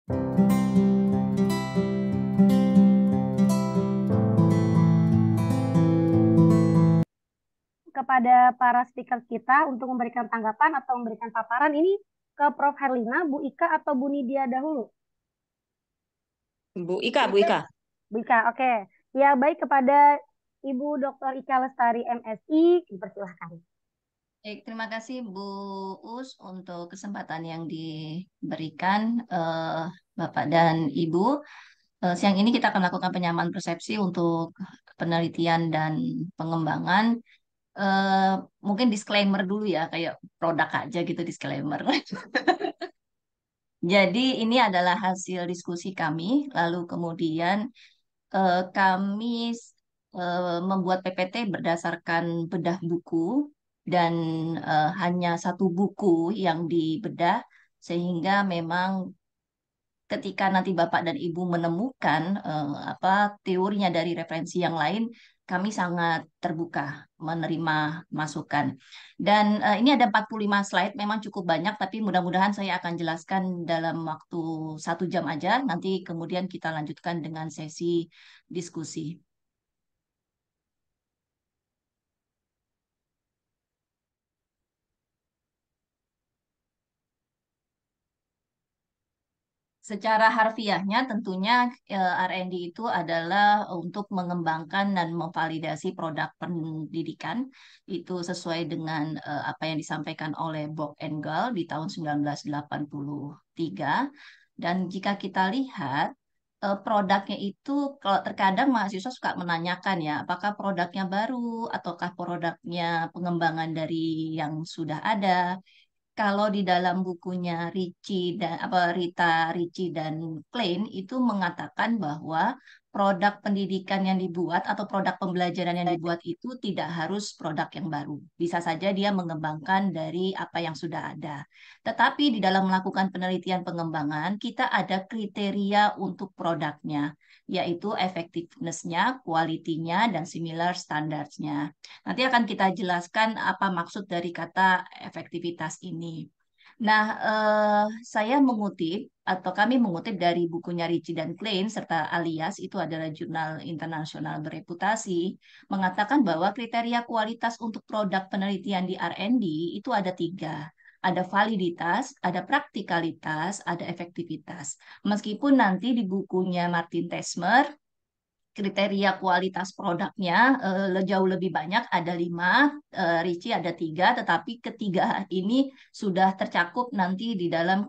Kepada para speaker kita untuk memberikan tanggapan atau memberikan paparan ini ke Prof. Herlina, Bu Ika atau Bu Nidia dahulu? Bu Ika, Bu Ika. Bu Ika, oke. Ya, baik kepada Ibu Dr. Ika Lestari MSI, dipersilahkan. Terima kasih Bu Us untuk kesempatan yang diberikan Bapak dan Ibu. Siang ini kita akan melakukan penyamaan persepsi untuk penelitian dan pengembangan. Eh, Mungkin disclaimer dulu ya, kayak produk aja gitu disclaimer. Jadi ini adalah hasil diskusi kami, lalu kemudian kami membuat PPT berdasarkan bedah buku dan hanya satu buku yang dibedah sehingga memang ketika nanti Bapak dan Ibu menemukan apa teorinya dari referensi yang lain, kami sangat terbuka menerima masukan. Dan ini ada 45 slide, memang cukup banyak, tapi mudah-mudahan saya akan jelaskan dalam waktu 1 jam aja. Nanti kemudian kita lanjutkan dengan sesi diskusi. Secara harfiahnya tentunya R&D itu adalah untuk mengembangkan dan memvalidasi produk pendidikan itu sesuai dengan apa yang disampaikan oleh Bob Engel di tahun 1983. Dan jika kita lihat produknya itu kalau terkadang mahasiswa suka menanyakan ya apakah produknya baru ataukah produknya pengembangan dari yang sudah ada. Kalau di dalam bukunya Rita Ricci dan Klein itu mengatakan bahwa produk pendidikan yang dibuat atau produk pembelajaran yang dibuat itu tidak harus produk yang baru. Bisa saja dia mengembangkan dari apa yang sudah ada. Tetapi di dalam melakukan penelitian pengembangan, kita ada kriteria untuk produknya, yaitu effectiveness-nya, quality-nya, dan similar standards-nya. Nanti akan kita jelaskan apa maksud dari kata efektivitas ini. Nah, saya mengutip atau kami mengutip dari bukunya Ricci dan Klein serta Alias itu adalah jurnal internasional bereputasi mengatakan bahwa kriteria kualitas untuk produk penelitian di R&D itu ada 3. Ada validitas, ada praktikalitas, ada efektivitas. Meskipun nanti di bukunya Martin Tesmer kriteria kualitas produknya jauh lebih banyak, ada 5, Ricci ada 3, tetapi ketiga ini sudah tercakup nanti di dalam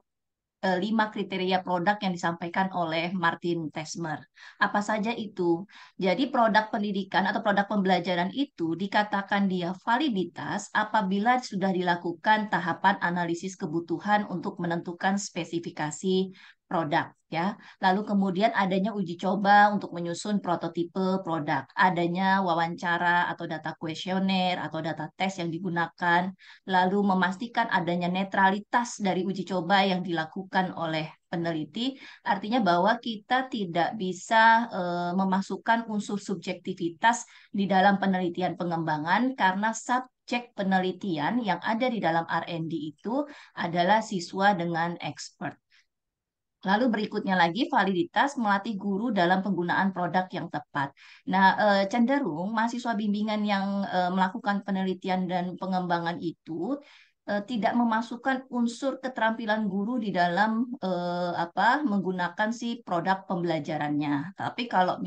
5 kriteria produk yang disampaikan oleh Martin Tesmer. Apa saja itu? Jadi produk pendidikan atau produk pembelajaran itu dikatakan dia validitas apabila sudah dilakukan tahapan analisis kebutuhan untuk menentukan spesifikasi produk ya. Lalu kemudian adanya uji coba untuk menyusun prototipe produk, adanya wawancara atau data kuesioner atau data tes yang digunakan, lalu memastikan adanya netralitas dari uji coba yang dilakukan oleh peneliti, artinya bahwa kita tidak bisa memasukkan unsur subjektivitas di dalam penelitian pengembangan karena subjek penelitian yang ada di dalam R&D itu adalah siswa dengan expert. Lalu berikutnya lagi validitas melatih guru dalam penggunaan produk yang tepat. Nah, cenderung mahasiswa bimbingan yang melakukan penelitian dan pengembangan itu tidak memasukkan unsur keterampilan guru di dalam apa menggunakan si produk pembelajarannya. Tapi kalau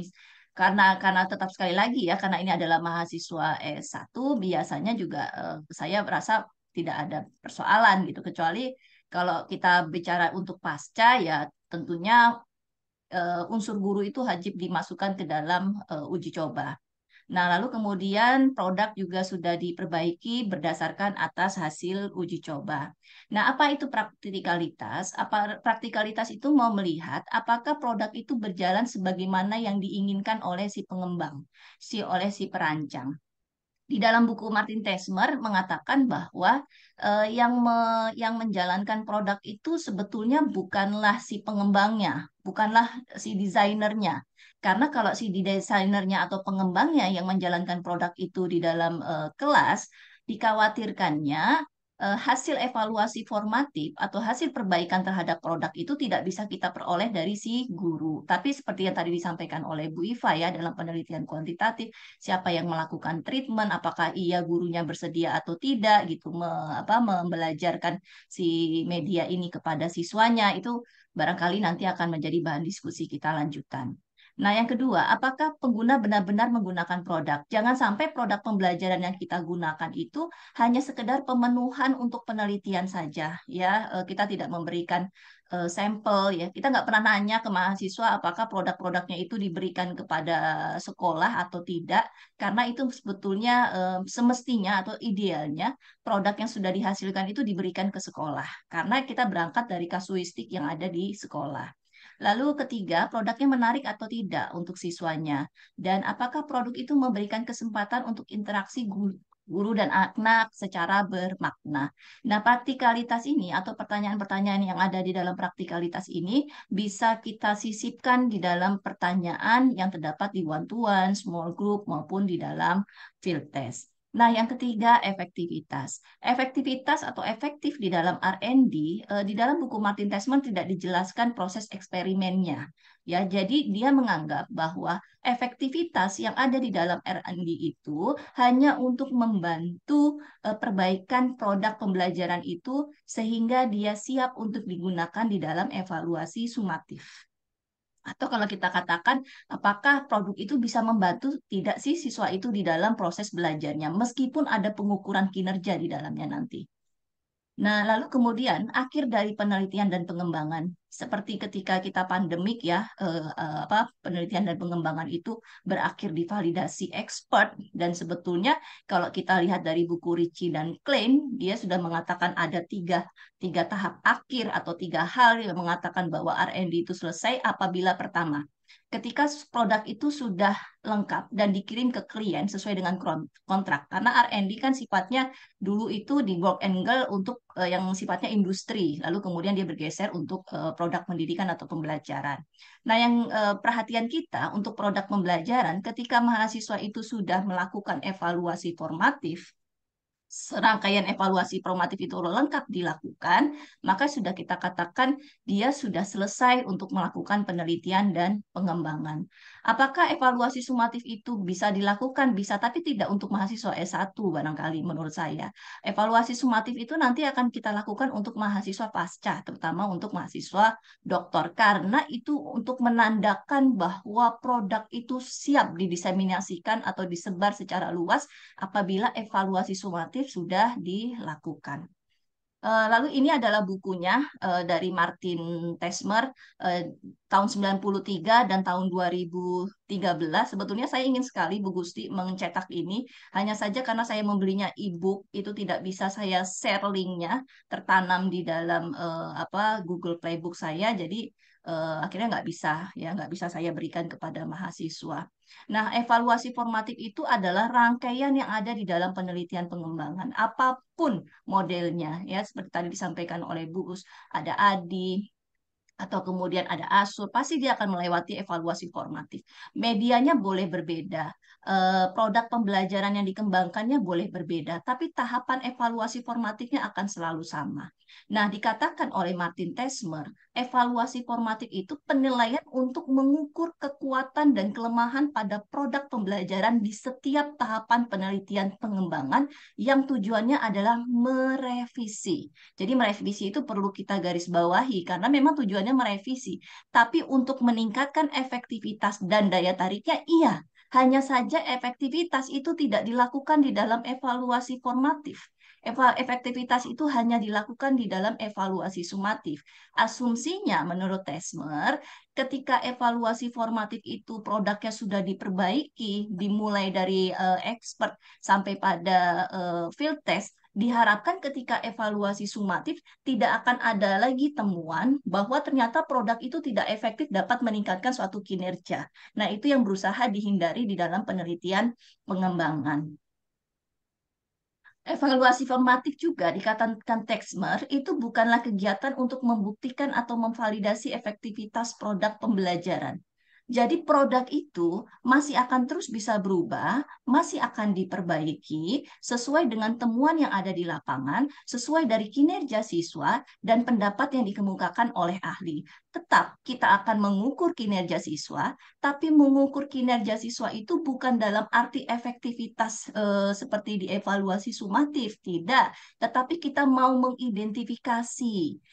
karena tetap sekali lagi ya karena ini adalah mahasiswa S1 biasanya juga saya merasa tidak ada persoalan gitu kecuali kalau kita bicara untuk pasca ya tentunya unsur guru itu wajib dimasukkan ke dalam uji coba. Nah, lalu kemudian produk juga sudah diperbaiki berdasarkan atas hasil uji coba. Nah, apa itu praktikalitas? Apa praktikalitas itu mau melihat apakah produk itu berjalan sebagaimana yang diinginkan oleh si pengembang, oleh si perancang. Di dalam buku Martin Tesmer mengatakan bahwa yang menjalankan produk itu sebetulnya bukanlah si pengembangnya, bukanlah si desainernya. Karena kalau si desainernya atau pengembangnya yang menjalankan produk itu di dalam kelas, dikhawatirkannya hasil evaluasi formatif atau hasil perbaikan terhadap produk itu tidak bisa kita peroleh dari si guru. Tapi seperti yang tadi disampaikan oleh Bu Iva ya, dalam penelitian kuantitatif, siapa yang melakukan treatment, apakah iya gurunya bersedia atau tidak gitu, membelajarkan si media ini kepada siswanya, itu barangkali nanti akan menjadi bahan diskusi kita lanjutan. Nah, yang kedua, apakah pengguna benar-benar menggunakan produk? Jangan sampai produk pembelajaran yang kita gunakan itu hanya sekedar pemenuhan untuk penelitian saja, ya. Kita tidak memberikan sampel, ya. Kita nggak pernah nanya ke mahasiswa apakah produk-produknya itu diberikan kepada sekolah atau tidak, karena itu sebetulnya semestinya atau idealnya produk yang sudah dihasilkan itu diberikan ke sekolah, karena kita berangkat dari kasuistik yang ada di sekolah. Lalu ketiga, produknya menarik atau tidak untuk siswanya. Dan apakah produk itu memberikan kesempatan untuk interaksi guru dan anak secara bermakna. Nah, praktikalitas ini atau pertanyaan-pertanyaan yang ada di dalam praktikalitas ini bisa kita sisipkan di dalam pertanyaan yang terdapat di one-to-one, small group, maupun di dalam field test. Nah, yang ketiga, efektivitas. Efektivitas atau efektif di dalam R&D, di dalam buku Martin Tesman tidak dijelaskan proses eksperimennya. Ya, jadi dia menganggap bahwa efektivitas yang ada di dalam R&D itu hanya untuk membantu perbaikan produk pembelajaran itu sehingga dia siap untuk digunakan di dalam evaluasi sumatif. Atau kalau kita katakan, apakah produk itu bisa membantu tidak sih siswa itu di dalam proses belajarnya, meskipun ada pengukuran kinerja di dalamnya nanti. Nah, lalu kemudian akhir dari penelitian dan pengembangan, seperti ketika kita pandemik ya, penelitian dan pengembangan itu berakhir di validasi expert, dan sebetulnya kalau kita lihat dari buku Ricci dan Klein, dia sudah mengatakan ada tiga tahap akhir atau tiga hal yang mengatakan bahwa R&D itu selesai apabila pertama, ketika produk itu sudah lengkap dan dikirim ke klien sesuai dengan kontrak, karena R&D kan sifatnya dulu itu di work angle untuk yang sifatnya industri, lalu kemudian dia bergeser untuk produk pendidikan atau pembelajaran. Nah, yang perhatian kita untuk produk pembelajaran, ketika mahasiswa itu sudah melakukan evaluasi formatif, serangkaian evaluasi formatif itu lengkap dilakukan, maka sudah kita katakan dia sudah selesai untuk melakukan penelitian dan pengembangan. Apakah evaluasi sumatif itu bisa dilakukan? Bisa, tapi tidak untuk mahasiswa S1 barangkali menurut saya. Evaluasi sumatif itu nanti akan kita lakukan untuk mahasiswa pasca, terutama untuk mahasiswa doktor, karena itu untuk menandakan bahwa produk itu siap didiseminasikan atau disebar secara luas apabila evaluasi sumatif sudah dilakukan. Lalu ini adalah bukunya dari Martin Tesmer tahun 93 dan tahun 2013. Sebetulnya saya ingin sekali Bu Gusti mencetak ini, hanya saja karena saya membelinya e-book itu tidak bisa saya share linknya tertanam di dalam Google Playbook saya, jadi akhirnya nggak bisa saya berikan kepada mahasiswa. Nah, evaluasi formatif itu adalah rangkaian yang ada di dalam penelitian pengembangan apapun modelnya, ya seperti tadi disampaikan oleh Bu Us, ada ADI atau kemudian ada ASUR, pasti dia akan melewati evaluasi formatif. Medianya boleh berbeda, produk pembelajaran yang dikembangkannya boleh berbeda, tapi tahapan evaluasi formatifnya akan selalu sama. Nah, dikatakan oleh Martin Tesmer, evaluasi formatif itu penilaian untuk mengukur kekuatan dan kelemahan pada produk pembelajaran di setiap tahapan penelitian pengembangan yang tujuannya adalah merevisi. Jadi merevisi itu perlu kita garis bawahi karena memang tujuannya merevisi. Tapi untuk meningkatkan efektivitas dan daya tariknya, iya. Hanya saja efektivitas itu tidak dilakukan di dalam evaluasi formatif. Efektivitas itu hanya dilakukan di dalam evaluasi sumatif. Asumsinya menurut Tesmer, ketika evaluasi formatif itu produknya sudah diperbaiki, dimulai dari expert sampai pada field test, diharapkan ketika evaluasi sumatif tidak akan ada lagi temuan bahwa ternyata produk itu tidak efektif dapat meningkatkan suatu kinerja. Nah, itu yang berusaha dihindari di dalam penelitian pengembangan. Evaluasi formatif juga dikatakan Texmer itu bukanlah kegiatan untuk membuktikan atau memvalidasi efektivitas produk pembelajaran. Jadi produk itu masih akan terus bisa berubah, masih akan diperbaiki sesuai dengan temuan yang ada di lapangan, sesuai dari kinerja siswa dan pendapat yang dikemukakan oleh ahli. Tetap kita akan mengukur kinerja siswa, tapi mengukur kinerja siswa itu bukan dalam arti efektivitas seperti dievaluasi sumatif, tidak, tetapi kita mau mengidentifikasi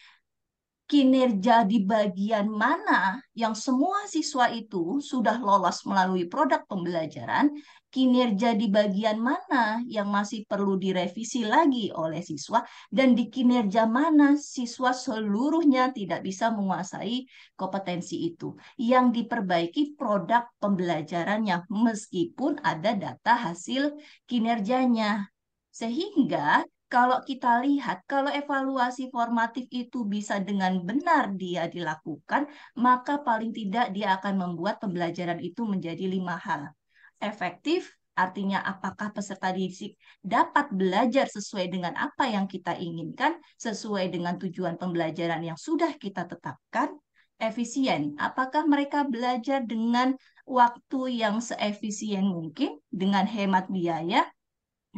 kinerja di bagian mana yang semua siswa itu sudah lolos melalui produk pembelajaran, kinerja di bagian mana yang masih perlu direvisi lagi oleh siswa, dan di kinerja mana siswa seluruhnya tidak bisa menguasai kompetensi itu. Yang diperbaiki produk pembelajarannya, meskipun ada data hasil kinerjanya. Sehingga kalau kita lihat, kalau evaluasi formatif itu bisa dengan benar dia dilakukan, maka paling tidak dia akan membuat pembelajaran itu menjadi 5 hal. Efektif, artinya apakah peserta didik dapat belajar sesuai dengan apa yang kita inginkan, sesuai dengan tujuan pembelajaran yang sudah kita tetapkan. Efisien, apakah mereka belajar dengan waktu yang seefisien mungkin, dengan hemat biaya.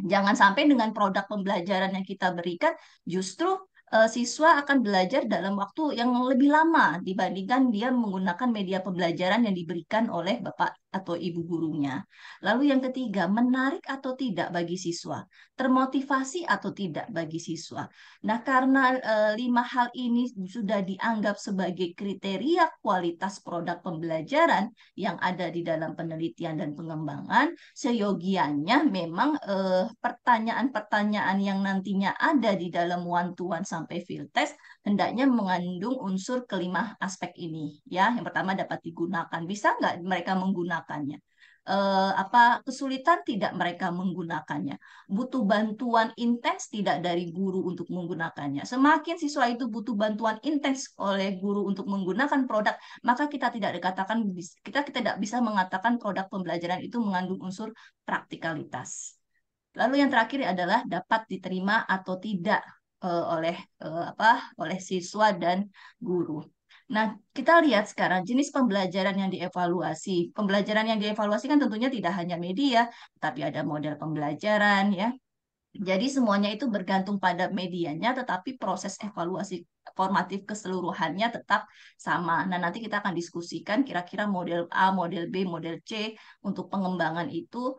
Jangan sampai dengan produk pembelajaran yang kita berikan, justru siswa akan belajar dalam waktu yang lebih lama dibandingkan dia menggunakan media pembelajaran yang diberikan oleh bapak atau ibu gurunya. Lalu yang ketiga, menarik atau tidak bagi siswa, termotivasi atau tidak bagi siswa. Nah, karena 5 hal ini sudah dianggap sebagai kriteria kualitas produk pembelajaran yang ada di dalam penelitian dan pengembangan, seyogianya memang pertanyaan-pertanyaan yang nantinya ada di dalam one to one sampai field test hendaknya mengandung unsur kelima aspek ini, ya. Yang pertama, dapat digunakan, bisa nggak mereka menggunakannya? Apa kesulitan tidak mereka menggunakannya? Butuh bantuan intens tidak dari guru untuk menggunakannya? Semakin siswa itu butuh bantuan intens oleh guru untuk menggunakan produk, maka kita tidak dikatakan, kita tidak bisa mengatakan produk pembelajaran itu mengandung unsur praktikalitas. Lalu yang terakhir adalah dapat diterima atau tidak oleh oleh siswa dan guru. Nah, kita lihat sekarang jenis pembelajaran yang dievaluasi. Pembelajaran yang dievaluasi kan tentunya tidak hanya media, tapi ada model pembelajaran, ya. Jadi semuanya itu bergantung pada medianya, tetapi proses evaluasi formatif keseluruhannya tetap sama. Nah, nanti kita akan diskusikan kira-kira model A, model B, model C untuk pengembangan itu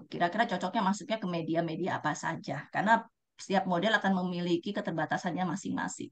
kira-kira cocoknya masuknya ke media-media apa saja. Karena setiap model akan memiliki keterbatasannya masing-masing.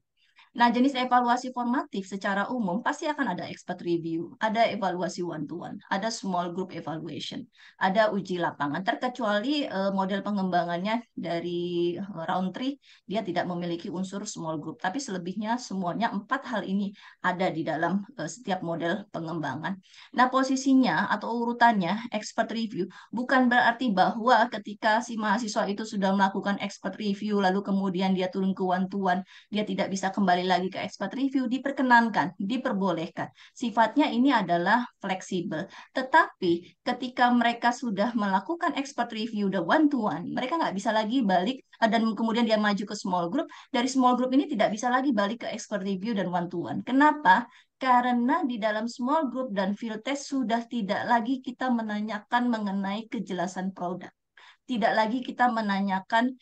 Nah, jenis evaluasi formatif secara umum pasti akan ada expert review, ada evaluasi one-to-one, ada small group evaluation, ada uji lapangan. Terkecuali model pengembangannya dari round 3, dia tidak memiliki unsur small group. Tapi selebihnya semuanya 4 hal ini ada di dalam setiap model pengembangan. Nah, posisinya atau urutannya expert review bukan berarti bahwa ketika si mahasiswa itu sudah melakukan expert review, lalu kemudian dia turun ke one-to-one, dia tidak bisa kembali lagi ke expert review, diperkenankan, diperbolehkan. Sifatnya ini adalah fleksibel. Tetapi ketika mereka sudah melakukan expert review the one to one, mereka nggak bisa lagi balik dan kemudian dia maju ke small group. Dari small group ini tidak bisa lagi balik ke expert review dan one to one. Kenapa? Karena di dalam small group dan field test sudah tidak lagi kita menanyakan mengenai kejelasan produk. Tidak lagi kita menanyakan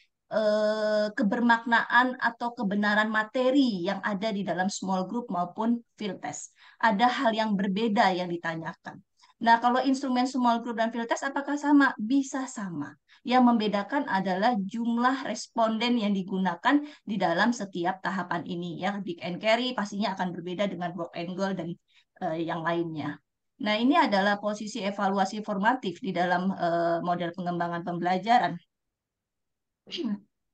kebermaknaan atau kebenaran materi yang ada di dalam small group maupun field test. Ada hal yang berbeda yang ditanyakan. Nah, kalau instrumen small group dan field test apakah sama? Bisa sama. Yang membedakan adalah jumlah responden yang digunakan di dalam setiap tahapan ini. Ya, Big and Carry pastinya akan berbeda dengan Box and Goal dan yang lainnya. Nah, ini adalah posisi evaluasi formatif di dalam model pengembangan pembelajaran.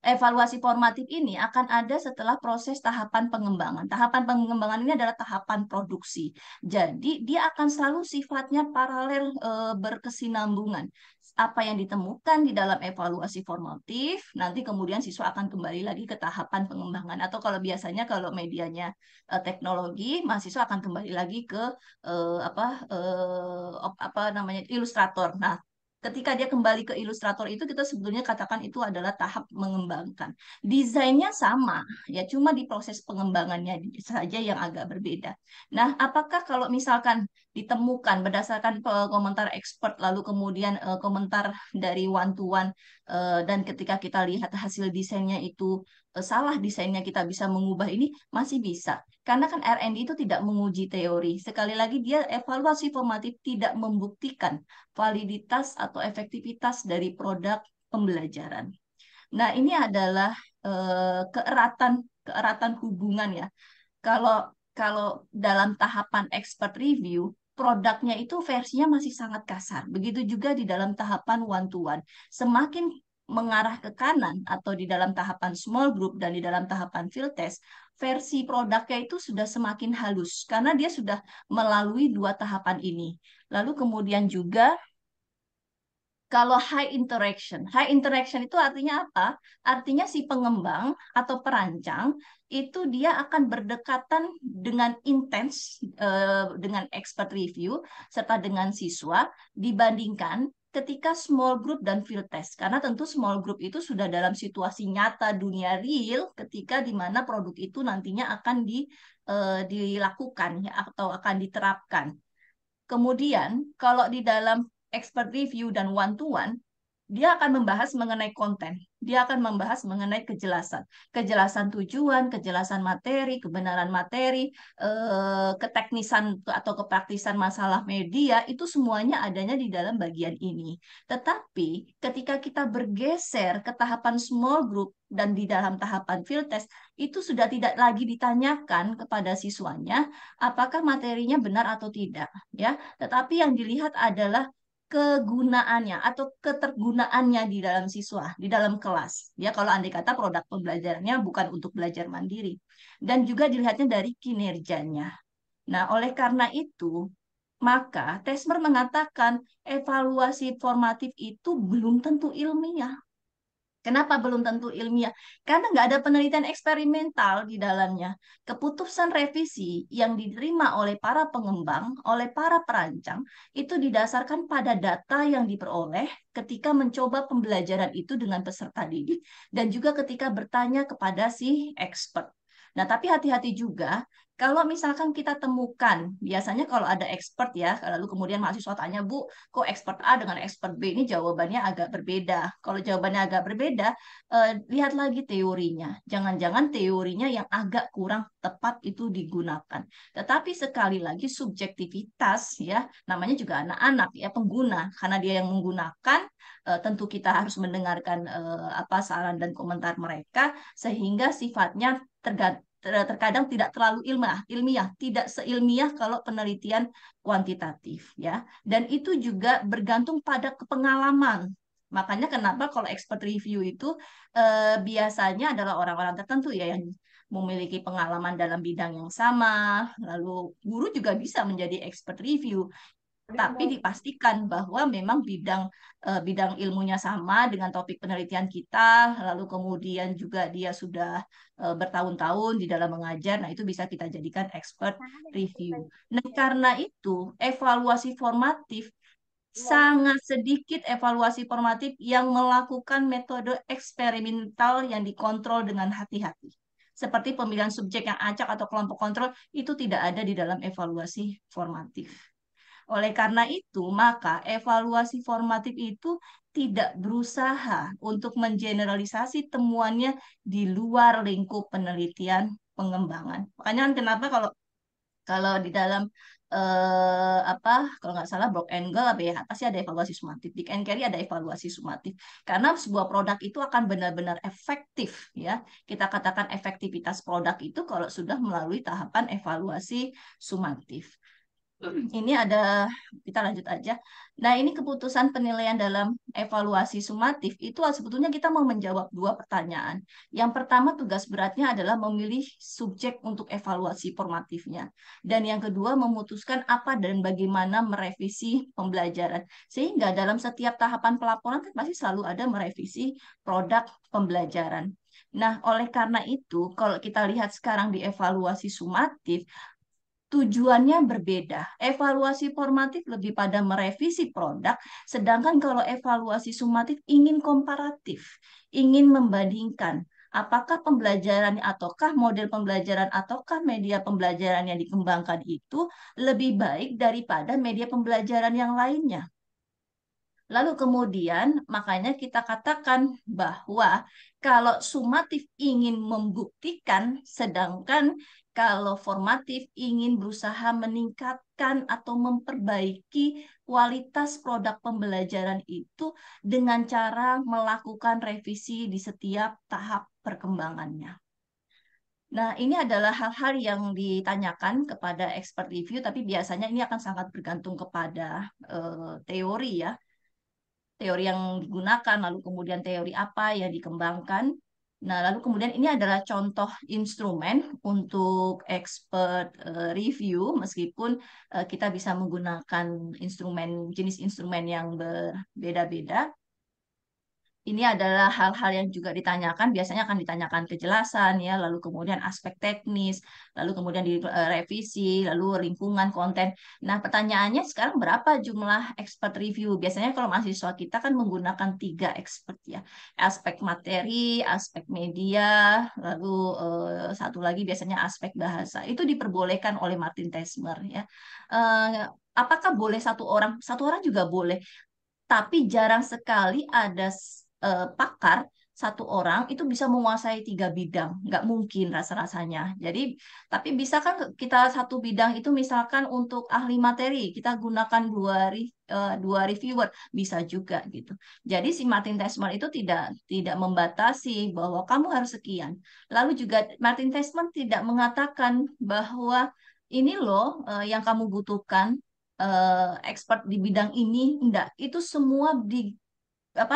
Evaluasi formatif ini akan ada setelah proses tahapan pengembangan. Tahapan pengembangan ini adalah tahapan produksi. Jadi dia akan selalu sifatnya paralel berkesinambungan. Apa yang ditemukan di dalam evaluasi formatif, nanti kemudian siswa akan kembali lagi ke tahapan pengembangan. Atau kalau biasanya kalau medianya teknologi, mahasiswa akan kembali lagi ke apa namanya Ilustrator. Nah, Ketika dia kembali ke ilustrator itu kita sebetulnya katakan itu adalah tahap mengembangkan. Desainnya sama, ya cuma di proses pengembangannya saja yang agak berbeda. Nah, apakah kalau misalkan ditemukan berdasarkan komentar expert lalu kemudian komentar dari one to one dan ketika kita lihat hasil desainnya itu salah desainnya kita bisa mengubah ini masih bisa. Karena kan R&D itu tidak menguji teori. Sekali lagi dia evaluasi formatif tidak membuktikan validitas atau efektivitas dari produk pembelajaran. Nah, ini adalah keeratan keeratan hubungan ya. Kalau kalau dalam tahapan expert review, produknya itu versinya masih sangat kasar. Begitu juga di dalam tahapan one to one. Semakin mengarah ke kanan atau di dalam tahapan small group dan di dalam tahapan field test, versi produknya itu sudah semakin halus karena dia sudah melalui dua tahapan ini. Lalu kemudian juga kalau high interaction itu artinya apa? Artinya si pengembang atau perancang itu dia akan berdekatan dengan intens dengan expert review serta dengan siswa dibandingkan ketika small group dan field test. Karena tentu small group itu sudah dalam situasi nyata dunia real ketika di mana produk itu nantinya akan dilakukan ya, atau akan diterapkan. Kemudian, kalau di dalam expert review dan one to one, dia akan membahas mengenai konten. Dia akan membahas mengenai kejelasan. Kejelasan tujuan, kejelasan materi, kebenaran materi, keteknisan atau kepraktisan masalah media, itu semuanya adanya di dalam bagian ini. Tetapi ketika kita bergeser ke tahapan small group dan di dalam tahapan field test, itu sudah tidak lagi ditanyakan kepada siswanya apakah materinya benar atau tidak, ya. Tetapi yang dilihat adalah kegunaannya atau ketergunaannya di dalam siswa, di dalam kelas. Ya, kalau andai kata produk pembelajarannya bukan untuk belajar mandiri. Dan juga dilihatnya dari kinerjanya. Nah, oleh karena itu, maka Tesmer mengatakan evaluasi formatif itu belum tentu ilmiah. Kenapa belum tentu ilmiah? Karena nggak ada penelitian eksperimental di dalamnya. Keputusan revisi yang diterima oleh para pengembang, oleh para perancang, itu didasarkan pada data yang diperoleh ketika mencoba pembelajaran itu dengan peserta didik dan juga ketika bertanya kepada si expert. Nah, tapi hati-hati juga kalau misalkan kita temukan, biasanya kalau ada expert ya, lalu kemudian mahasiswa tanya, Bu, kok expert A dengan expert B ini jawabannya agak berbeda. Kalau jawabannya agak berbeda, lihat lagi teorinya. Jangan-jangan teorinya yang agak kurang tepat itu digunakan. Tetapi sekali lagi subjektivitas ya, namanya juga anak-anak ya pengguna. Karena dia yang menggunakan, tentu kita harus mendengarkan apa saran dan komentar mereka sehingga sifatnya terkadang tidak terlalu ilmiah, tidak seilmiah kalau penelitian kuantitatif ya. Dan itu juga bergantung pada pengalaman. Makanya kenapa kalau expert review itu biasanya adalah orang-orang tertentu ya yang memiliki pengalaman dalam bidang yang sama, lalu guru juga bisa menjadi expert review tapi dipastikan bahwa memang bidang ilmunya sama dengan topik penelitian kita, lalu kemudian juga dia sudah bertahun-tahun di dalam mengajar, nah itu bisa kita jadikan expert review. Nah, karena itu evaluasi formatif sangat sedikit evaluasi formatif yang melakukan metode eksperimental yang dikontrol dengan hati-hati. Seperti pemilihan subjek yang acak atau kelompok kontrol itu tidak ada di dalam evaluasi formatif. Oleh karena itu, maka evaluasi formatif itu tidak berusaha untuk mengeneralisasi temuannya di luar lingkup penelitian pengembangan. Makanya kan kenapa kalau kalau di dalam apa kalau nggak salah Brock Engel apa ya pasti ada evaluasi sumatif, Dick and Carey ada evaluasi sumatif karena sebuah produk itu akan benar-benar efektif ya, kita katakan efektivitas produk itu kalau sudah melalui tahapan evaluasi sumatif. Ini ada, kita lanjut aja. Nah, ini keputusan penilaian dalam evaluasi sumatif itu sebetulnya kita mau menjawab dua pertanyaan. Yang pertama, tugas beratnya adalah memilih subjek untuk evaluasi formatifnya. Dan yang kedua, memutuskan apa dan bagaimana merevisi pembelajaran. Sehingga dalam setiap tahapan pelaporan kan pasti selalu ada merevisi produk pembelajaran. Nah, oleh karena itu, kalau kita lihat sekarang di evaluasi sumatif, tujuannya berbeda. Evaluasi formatif lebih pada merevisi produk, sedangkan kalau evaluasi sumatif ingin komparatif, ingin membandingkan apakah pembelajaran ataukah model pembelajaran ataukah media pembelajaran yang dikembangkan itu lebih baik daripada media pembelajaran yang lainnya. Lalu kemudian makanya kita katakan bahwa kalau sumatif ingin membuktikan, sedangkan kalau formatif ingin berusaha meningkatkan atau memperbaiki kualitas produk pembelajaran itu dengan cara melakukan revisi di setiap tahap perkembangannya. Nah, ini adalah hal-hal yang ditanyakan kepada expert review, tapi biasanya ini akan sangat bergantung kepada teori ya, teori yang digunakan, lalu kemudian teori apa yang dikembangkan. Nah, lalu kemudian ini adalah contoh instrumen untuk expert review, meskipun kita bisa menggunakan jenis instrumen yang berbeda-beda. Ini adalah hal-hal yang juga ditanyakan, biasanya akan ditanyakan kejelasan ya, lalu kemudian aspek teknis, lalu kemudian direvisi, lalu lingkungan konten. Nah, pertanyaannya sekarang berapa jumlah expert review? Biasanya kalau mahasiswa kita kan menggunakan 3 expert ya, aspek materi, aspek media, lalu satu lagi biasanya aspek bahasa. Itu diperbolehkan oleh Martin Tesmer ya. Apakah boleh satu orang? Satu orang juga boleh, tapi jarang sekali ada pakar satu orang itu bisa menguasai 3 bidang, nggak mungkin rasa-rasanya. Jadi, tapi bisa kan kita satu bidang itu misalkan untuk ahli materi, kita gunakan dua reviewer, bisa juga gitu. Jadi si Martin Tesman itu tidak membatasi bahwa kamu harus sekian. Lalu juga Martin Tesman tidak mengatakan bahwa ini loh yang kamu butuhkan expert di bidang ini, enggak, itu semua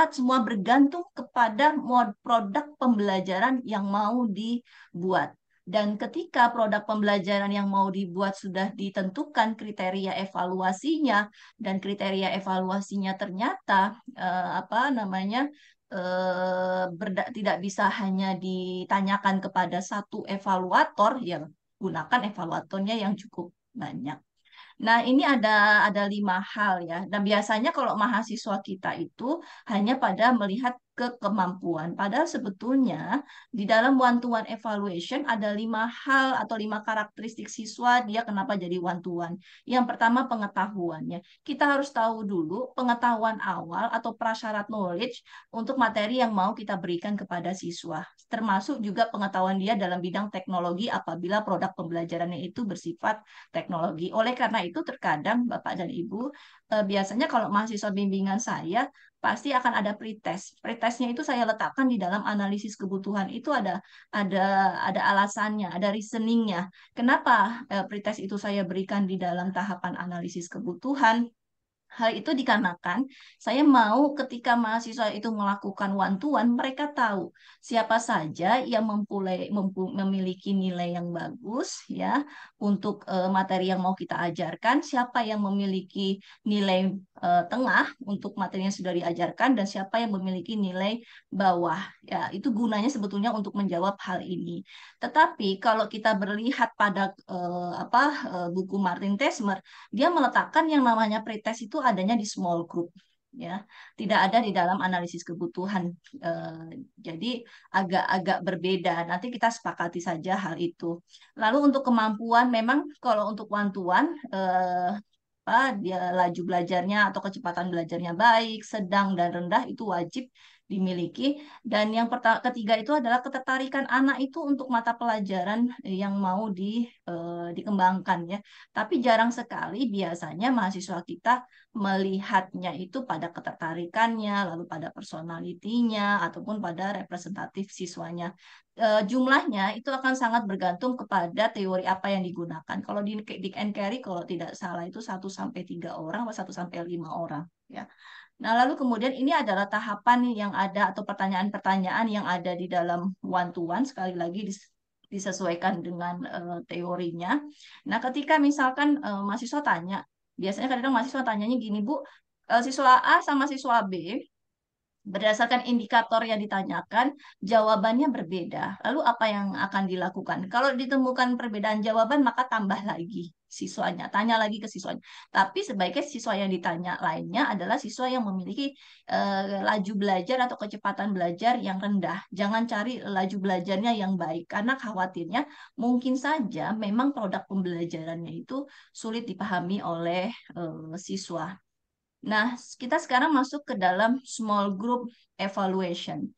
semua bergantung kepada produk pembelajaran yang mau dibuat. Dan ketika produk pembelajaran yang mau dibuat sudah ditentukan kriteria evaluasinya dan kriteria evaluasinya ternyata apa namanya tidak bisa hanya ditanyakan kepada satu evaluator, ya gunakan evaluatornya yang cukup banyak. Nah, ini ada 5 hal ya. Dan biasanya kalau mahasiswa kita itu hanya pada melihat ke kemampuan. Padahal sebetulnya di dalam one-to-one evaluation ada 5 hal atau 5 karakteristik siswa dia kenapa jadi one-to-one. Yang pertama pengetahuannya. Kita harus tahu dulu pengetahuan awal atau prasyarat knowledge untuk materi yang mau kita berikan kepada siswa. Termasuk juga pengetahuan dia dalam bidang teknologi apabila produk pembelajarannya itu bersifat teknologi. Oleh karena itu, terkadang Bapak dan Ibu, biasanya kalau mahasiswa bimbingan saya, pasti akan ada pretest. Pretestnya itu saya letakkan di dalam analisis kebutuhan. Itu ada ada alasannya, ada reasoningnya. Kenapa pretest itu saya berikan di dalam tahapan analisis kebutuhan? Hal itu dikarenakan saya mau ketika mahasiswa itu melakukan one-to-one, mereka tahu siapa saja yang memiliki nilai yang bagus ya untuk materi yang mau kita ajarkan, siapa yang memiliki nilai tengah untuk materi yang sudah diajarkan, dan siapa yang memiliki nilai bawah. Ya, itu gunanya sebetulnya untuk menjawab hal ini. Tetapi kalau kita berlihat pada buku Martin Tesmer, dia meletakkan yang namanya pretest itu adanya di small group ya, tidak ada di dalam analisis kebutuhan. Jadi agak-agak berbeda, nanti kita sepakati saja hal itu. Lalu untuk kemampuan, memang kalau untuk one to one dia laju belajarnya atau kecepatan belajarnya baik, sedang dan rendah itu wajib dimiliki. Dan yang ketiga itu adalah ketertarikan anak itu untuk mata pelajaran yang mau dikembangkan ya. Tapi jarang sekali biasanya mahasiswa kita melihatnya itu pada ketertarikannya, lalu pada personalitinya, ataupun pada representatif siswanya. Jumlahnya itu akan sangat bergantung kepada teori apa yang digunakan. Kalau di Dick and Carey kalau tidak salah itu 1 sampai 3 orang atau 1 sampai 5 orang ya. Nah, lalu kemudian ini adalah tahapan yang ada atau pertanyaan-pertanyaan yang ada di dalam one to one, sekali lagi disesuaikan dengan teorinya. Nah, ketika misalkan mahasiswa tanya, biasanya kadang-kadang mahasiswa tanyanya gini, Bu, siswa A sama siswa B Berdasarkan indikator yang ditanyakan, jawabannya berbeda. Lalu apa yang akan dilakukan? Kalau ditemukan perbedaan jawaban, maka tambah lagi siswanya, tanya lagi ke siswanya. Tapi sebaiknya siswa yang ditanya lainnya adalah siswa yang memiliki laju belajar atau kecepatan belajar yang rendah. Jangan cari laju belajarnya yang baik, karena khawatirnya mungkin saja memang produk pembelajarannya itu sulit dipahami oleh siswa. Nah, kita sekarang masuk ke dalam small group evaluation.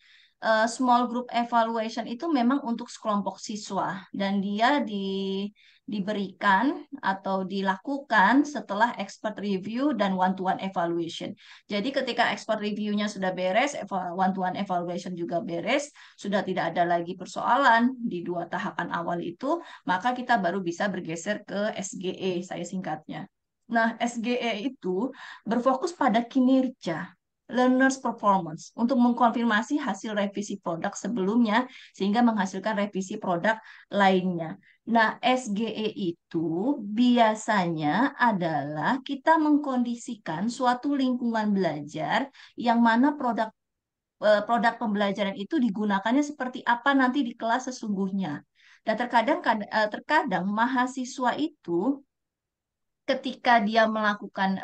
Small group evaluation itu memang untuk sekelompok siswa dan dia diberikan atau dilakukan setelah expert review dan one-to-one evaluation. Jadi ketika expert review-nya sudah beres, one-to-one evaluation juga beres, sudah tidak ada lagi persoalan di dua tahapan awal itu, maka kita baru bisa bergeser ke SGE, saya singkatnya. Nah, SGE itu berfokus pada kinerja, learners performance, untuk mengkonfirmasi hasil revisi produk sebelumnya sehingga menghasilkan revisi produk lainnya. Nah, SGE itu biasanya adalah kita mengkondisikan suatu lingkungan belajar yang mana produk pembelajaran itu digunakannya seperti apa nanti di kelas sesungguhnya. Dan terkadang mahasiswa itu ketika dia melakukan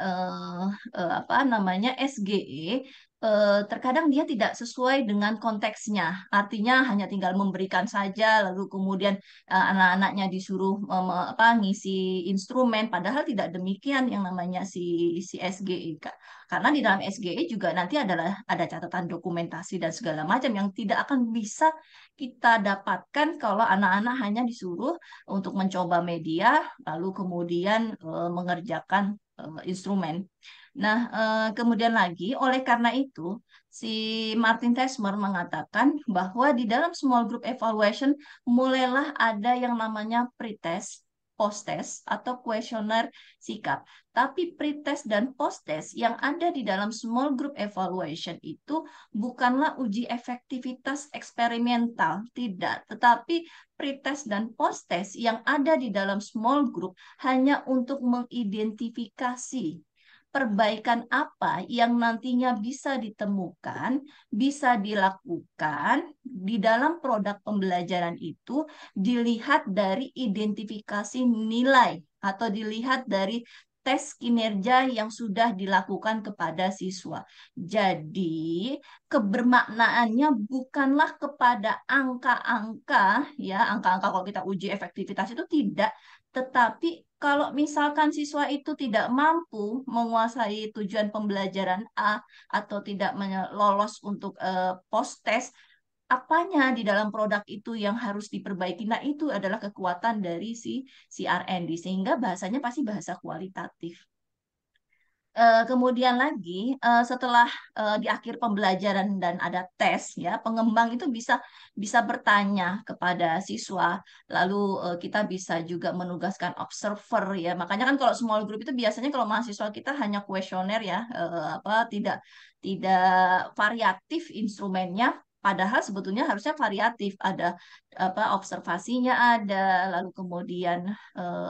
apa namanya SGE, terkadang dia tidak sesuai dengan konteksnya. Artinya hanya tinggal memberikan saja, lalu kemudian anak-anaknya disuruh apa ngisi instrumen, padahal tidak demikian yang namanya si SGE, Kak. Karena di dalam SGE juga nanti ada catatan dokumentasi dan segala macam yang tidak akan bisa kita dapatkan kalau anak-anak hanya disuruh untuk mencoba media, lalu kemudian mengerjakan instrumen. Nah, kemudian lagi, oleh karena itu, si Martin Tesmer mengatakan bahwa di dalam small group evaluation mulailah ada yang namanya pretest, post-test, atau kuesioner sikap. Tapi pretest dan post-test yang ada di dalam small group evaluation itu bukanlah uji efektivitas eksperimental, tidak. Tetapi pretest dan post-test yang ada di dalam small group hanya untuk mengidentifikasi perbaikan apa yang nantinya bisa ditemukan, bisa dilakukan di dalam produk pembelajaran itu, dilihat dari identifikasi nilai atau dilihat dari tes kinerja yang sudah dilakukan kepada siswa. Jadi, kebermaknaannya bukanlah kepada angka-angka, ya, angka-angka kalau kita uji efektivitas itu tidak, tetapi kalau misalkan siswa itu tidak mampu menguasai tujuan pembelajaran A atau tidak lolos untuk post-test, apanya di dalam produk itu yang harus diperbaiki? Nah, itu adalah kekuatan dari si R&D, sehingga bahasanya pasti bahasa kualitatif. Kemudian lagi setelah di akhir pembelajaran dan ada tes ya, pengembang itu bisa bertanya kepada siswa, lalu kita bisa juga menugaskan observer ya. Makanya kan kalau small group itu biasanya kalau mahasiswa kita hanya kuesioner ya, apa tidak variatif instrumennya. Padahal sebetulnya harusnya variatif, ada apa observasinya ada, lalu kemudian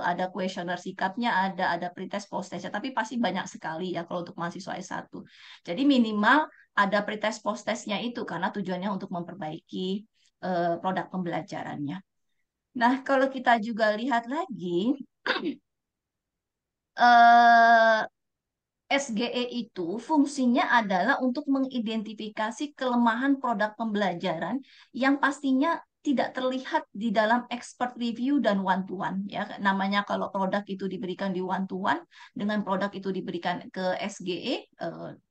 ada kuesioner sikapnya ada pretest post-testnya, tapi pasti banyak sekali ya kalau untuk mahasiswa S1. Jadi minimal ada pretest post-testnya itu karena tujuannya untuk memperbaiki produk pembelajarannya. Nah, kalau kita juga lihat lagi, eh, SGE itu fungsinya adalah untuk mengidentifikasi kelemahan produk pembelajaran yang pastinya tidak terlihat di dalam expert review dan one-to-one ya. Namanya kalau produk itu diberikan di one-to-one dengan produk itu diberikan ke SGE,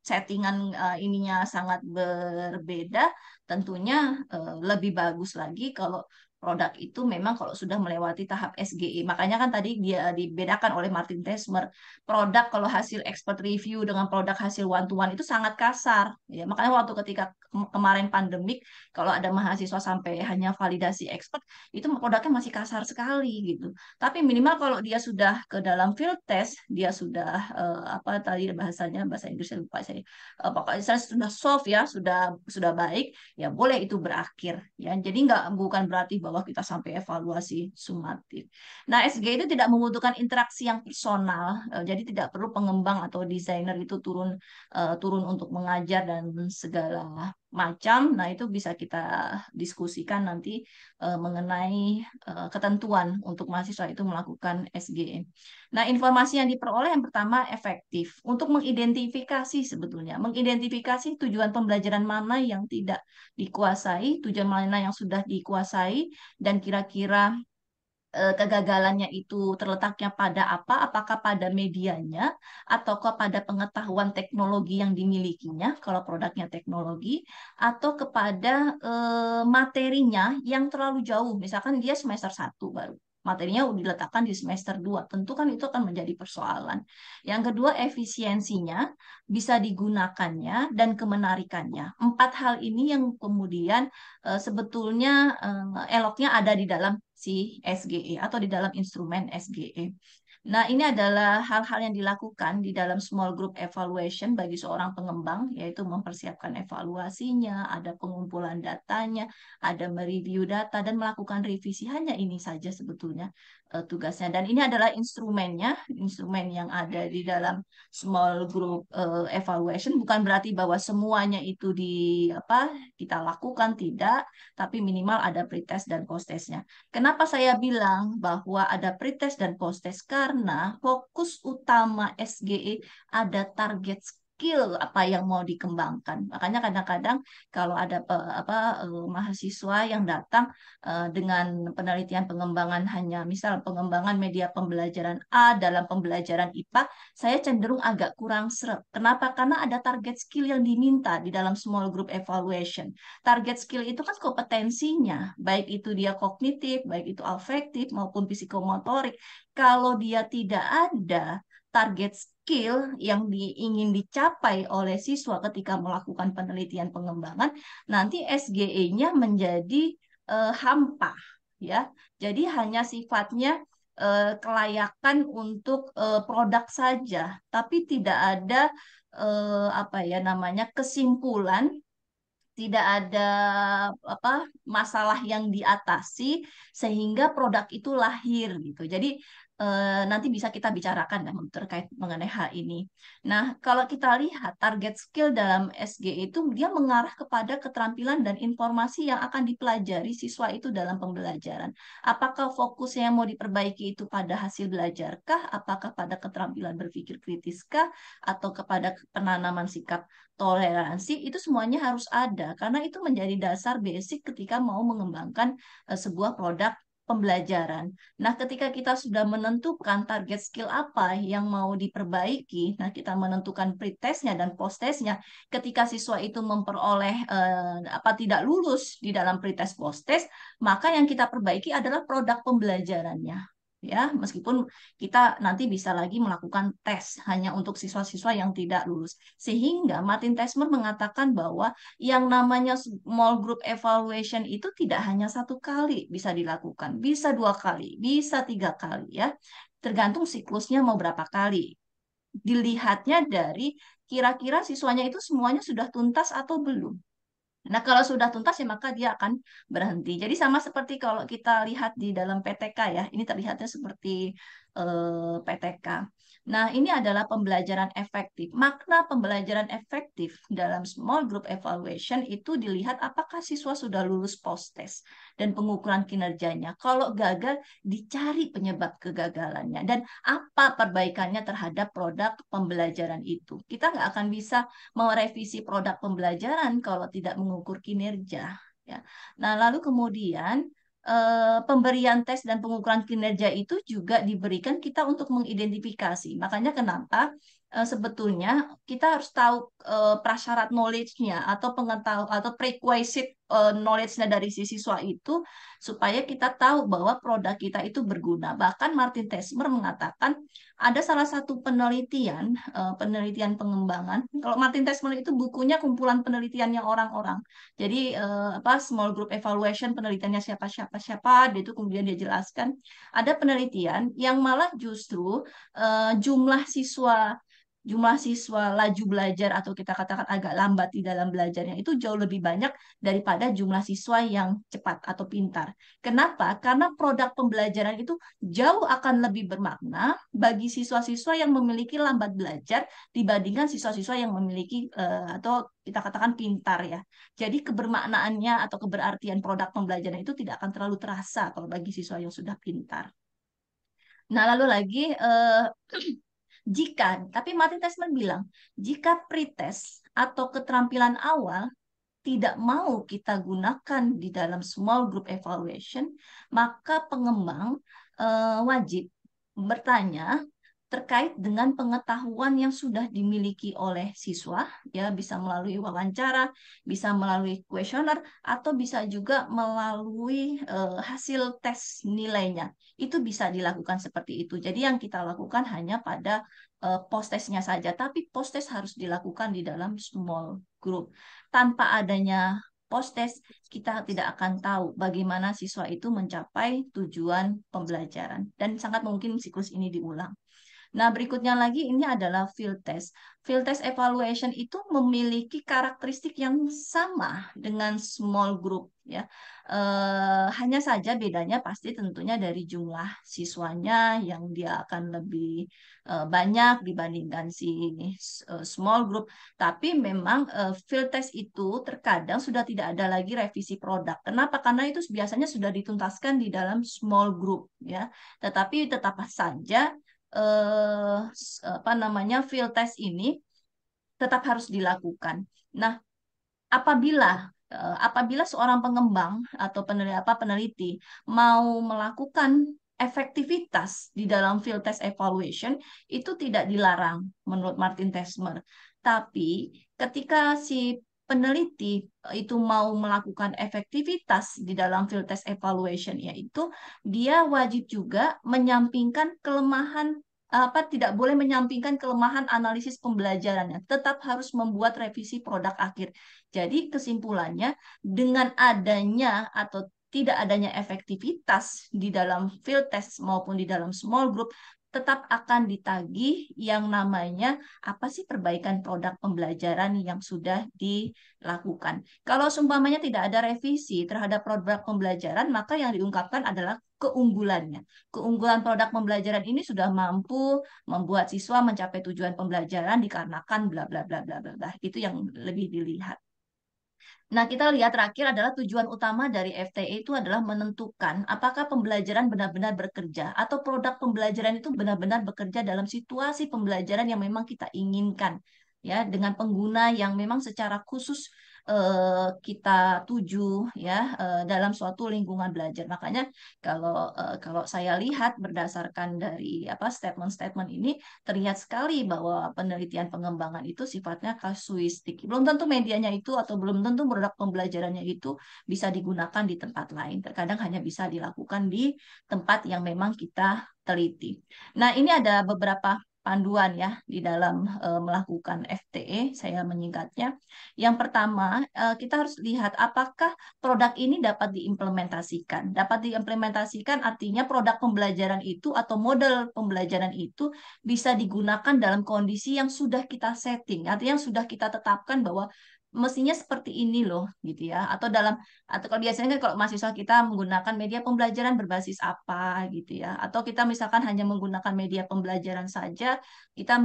settingan ininya sangat berbeda. Tentunya lebih bagus lagi kalau produk itu memang kalau sudah melewati tahap SGE. Makanya kan tadi dia dibedakan oleh Martin Tesmer, produk kalau hasil expert review dengan produk hasil one to one itu sangat kasar ya. Makanya waktu ketika kemarin pandemik, kalau ada mahasiswa sampai hanya validasi expert, itu produknya masih kasar sekali gitu. Tapi minimal kalau dia sudah ke dalam field test, dia sudah apa tadi bahasanya, bahasa Inggrisnya lupa saya, pokoknya saya sudah soft ya, sudah baik, ya boleh itu berakhir ya. Jadi bukan berarti bahwa bawah kita sampai evaluasi sumatif. Nah, SG itu tidak membutuhkan interaksi yang personal, jadi tidak perlu pengembang atau desainer itu turun untuk mengajar dan segala macam. Nah, itu bisa kita diskusikan nanti mengenai ketentuan untuk mahasiswa itu melakukan SGE. Nah, informasi yang diperoleh yang pertama efektif untuk mengidentifikasi sebetulnya, mengidentifikasi tujuan pembelajaran mana yang tidak dikuasai, tujuan mana yang sudah dikuasai, dan kira-kira kegagalannya itu terletaknya pada apa? Apakah pada medianya atau kepada pengetahuan teknologi yang dimilikinya, kalau produknya teknologi, atau kepada materinya yang terlalu jauh. Misalkan dia semester 1 baru. Materinya udah diletakkan di semester 2. Tentu kan itu akan menjadi persoalan. Yang kedua, efisiensinya, bisa digunakannya, dan kemenarikannya. Empat hal ini yang kemudian sebetulnya eloknya ada di dalam si SGE atau di dalam instrumen SGE. Nah, ini adalah hal-hal yang dilakukan di dalam small group evaluation bagi seorang pengembang, yaitu mempersiapkan evaluasinya, ada pengumpulan datanya, ada mereview data, dan melakukan revisi. Hanya ini saja sebetulnya tugasnya. Dan ini adalah instrumennya, instrumen yang ada di dalam small group evaluation. Bukan berarti bahwa semuanya itu kita lakukan, tidak, tapi minimal ada pretest dan post-testnya. Kenapa saya bilang bahwa ada pretest dan post-test? Karena fokus utama SGE ada target skill apa yang mau dikembangkan. Makanya kadang-kadang kalau ada mahasiswa yang datang dengan penelitian pengembangan hanya misal pengembangan media pembelajaran A dalam pembelajaran IPA, saya cenderung agak kurang seret. Kenapa? Karena ada target skill yang diminta di dalam small group evaluation. Target skill itu kan kompetensinya, baik itu dia kognitif, baik itu afektif maupun psikomotorik. Kalau dia tidak ada target skill yang ingin dicapai oleh siswa ketika melakukan penelitian pengembangan, nanti SGE-nya menjadi hampa, ya. Jadi hanya sifatnya kelayakan untuk produk saja, tapi tidak ada apa ya namanya kesimpulan, tidak ada masalah yang diatasi sehingga produk itu lahir gitu. Jadi nanti bisa kita bicarakan terkait mengenai hal ini. Nah, kalau kita lihat target skill dalam SG itu dia mengarah kepada keterampilan dan informasi yang akan dipelajari siswa itu dalam pembelajaran. Apakah fokusnya yang mau diperbaiki itu pada hasil belajarkah? Apakah pada keterampilan berpikir kritiskah? Atau kepada penanaman sikap toleransi? Itu semuanya harus ada karena itu menjadi dasar basic ketika mau mengembangkan sebuah produk pembelajaran. Nah, ketika kita sudah menentukan target skill apa yang mau diperbaiki, nah kita menentukan pretestnya dan post-testnya. Ketika siswa itu memperoleh tidak lulus di dalam pretest post-test, maka yang kita perbaiki adalah produk pembelajarannya. Ya, meskipun kita nanti bisa lagi melakukan tes hanya untuk siswa-siswa yang tidak lulus. Sehingga Martin Tesmer mengatakan bahwa yang namanya small group evaluation itu tidak hanya satu kali bisa dilakukan, bisa dua kali, bisa tiga kali ya. Tergantung siklusnya mau berapa kali. Dilihatnya dari kira-kira siswanya itu semuanya sudah tuntas atau belum. Nah, kalau sudah tuntas ya maka dia akan berhenti. Jadi sama seperti kalau kita lihat di dalam PTK ya, ini terlihatnya seperti PTK. Nah, ini adalah pembelajaran efektif. Makna pembelajaran efektif dalam small group evaluation itu dilihat apakah siswa sudah lulus post-test dan pengukuran kinerjanya. Kalau gagal, dicari penyebab kegagalannya dan apa perbaikannya terhadap produk pembelajaran itu. Kita nggak akan bisa merevisi produk pembelajaran kalau tidak mengukur kinerja. Ya. Nah, lalu kemudian pemberian tes dan pengukuran kinerja itu juga diberikan kita untuk mengidentifikasi. Makanya kenapa sebetulnya kita harus tahu prasyarat knowledge-nya atau pengetahuan atau prerequisite knowledge-nya dari si siswa itu supaya kita tahu bahwa produk kita itu berguna. Bahkan Martin Tesmer mengatakan ada salah satu penelitian pengembangan. Kalau Martin Tesmer itu bukunya kumpulan penelitiannya orang-orang. Jadi small group evaluation penelitiannya siapa, dia itu kemudian dia jelaskan ada penelitian yang malah justru jumlah siswa jumlah siswa laju belajar atau kita katakan agak lambat di dalam belajarnya itu jauh lebih banyak daripada jumlah siswa yang cepat atau pintar. Kenapa? Karena produk pembelajaran itu jauh akan lebih bermakna bagi siswa-siswa yang memiliki lambat belajar dibandingkan siswa-siswa yang memiliki atau kita katakan pintar ya. Jadi kebermaknaannya atau keberartian produk pembelajaran itu tidak akan terlalu terasa kalau bagi siswa yang sudah pintar. Nah, lalu lagi jika, tapi Martin Tesman bilang, jika pretest atau keterampilan awal tidak mau kita gunakan di dalam small group evaluation, maka pengembang wajib bertanya terkait dengan pengetahuan yang sudah dimiliki oleh siswa, ya bisa melalui wawancara, bisa melalui kuesioner, atau bisa juga melalui hasil tes nilainya. Itu bisa dilakukan seperti itu. Jadi yang kita lakukan hanya pada post-testnya saja, tapi post-test harus dilakukan di dalam small group. Tanpa adanya post-test, kita tidak akan tahu bagaimana siswa itu mencapai tujuan pembelajaran. Dan sangat mungkin siklus ini diulang. Nah, berikutnya lagi ini adalah field test. Field test evaluation itu memiliki karakteristik yang sama dengan small group ya. Hanya saja bedanya pasti tentunya dari jumlah siswanya yang dia akan lebih banyak dibandingkan si small group. Tapi memang field test itu terkadang sudah tidak ada lagi revisi produk. Kenapa? Karena itu biasanya sudah dituntaskan di dalam small group ya. Tetapi tetap saja apa namanya field test ini tetap harus dilakukan. Nah, apabila seorang pengembang atau peneliti mau melakukan efektivitas di dalam field test evaluation itu tidak dilarang menurut Martin Tesmer. Tapi ketika si peneliti itu mau melakukan efektivitas di dalam field test evaluation yaitu dia wajib juga menyampingkan kelemahan tidak boleh menyampingkan kelemahan analisis pembelajarannya, tetap harus membuat revisi produk akhir. Jadi kesimpulannya dengan adanya atau tidak adanya efektivitas di dalam field test maupun di dalam small group tetap akan ditagih yang namanya apa sih perbaikan produk pembelajaran yang sudah dilakukan. Kalau seumpamanya tidak ada revisi terhadap produk pembelajaran, maka yang diungkapkan adalah keunggulannya. Keunggulan produk pembelajaran ini sudah mampu membuat siswa mencapai tujuan pembelajaran dikarenakan bla bla bla bla bla bla. Itu yang lebih dilihat. Nah, kita lihat terakhir adalah tujuan utama dari FTE itu adalah menentukan apakah pembelajaran benar-benar bekerja atau produk pembelajaran itu benar-benar bekerja dalam situasi pembelajaran yang memang kita inginkan. Ya, dengan pengguna yang memang secara khusus kita tuju ya dalam suatu lingkungan belajar. Makanya kalau saya lihat berdasarkan dari apa statement-statement ini terlihat sekali bahwa penelitian pengembangan itu sifatnya kasuistik. Belum tentu medianya itu atau belum tentu produk pembelajarannya itu bisa digunakan di tempat lain. Terkadang hanya bisa dilakukan di tempat yang memang kita teliti. Nah, ini ada beberapa panduan ya di dalam melakukan FTE, saya menyingkatnya. Yang pertama, kita harus lihat apakah produk ini dapat diimplementasikan. Dapat diimplementasikan artinya produk pembelajaran itu atau model pembelajaran itu bisa digunakan dalam kondisi yang sudah kita setting, artinya yang sudah kita tetapkan bahwa mestinya seperti ini loh gitu ya. Atau kalau biasanya kan kalau mahasiswa kita menggunakan media pembelajaran berbasis apa gitu ya. Atau kita misalkan hanya menggunakan media pembelajaran saja, kita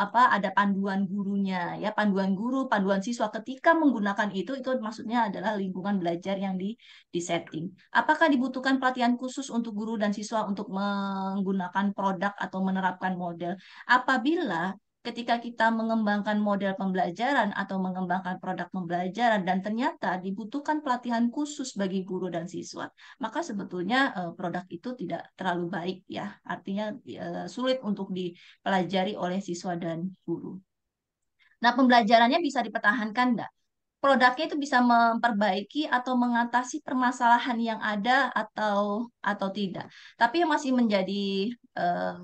ada panduan gurunya ya, panduan guru, panduan siswa ketika menggunakan itu maksudnya adalah lingkungan belajar yang di setting. Apakah dibutuhkan pelatihan khusus untuk guru dan siswa untuk menggunakan produk atau menerapkan model? Apabila ketika kita mengembangkan model pembelajaran atau mengembangkan produk pembelajaran dan ternyata dibutuhkan pelatihan khusus bagi guru dan siswa, maka sebetulnya produk itu tidak terlalu baik ya, artinya sulit untuk dipelajari oleh siswa dan guru. Nah, pembelajarannya bisa dipertahankan nggak? Produknya itu bisa memperbaiki atau mengatasi permasalahan yang ada atau tidak. Tapi yang masih menjadi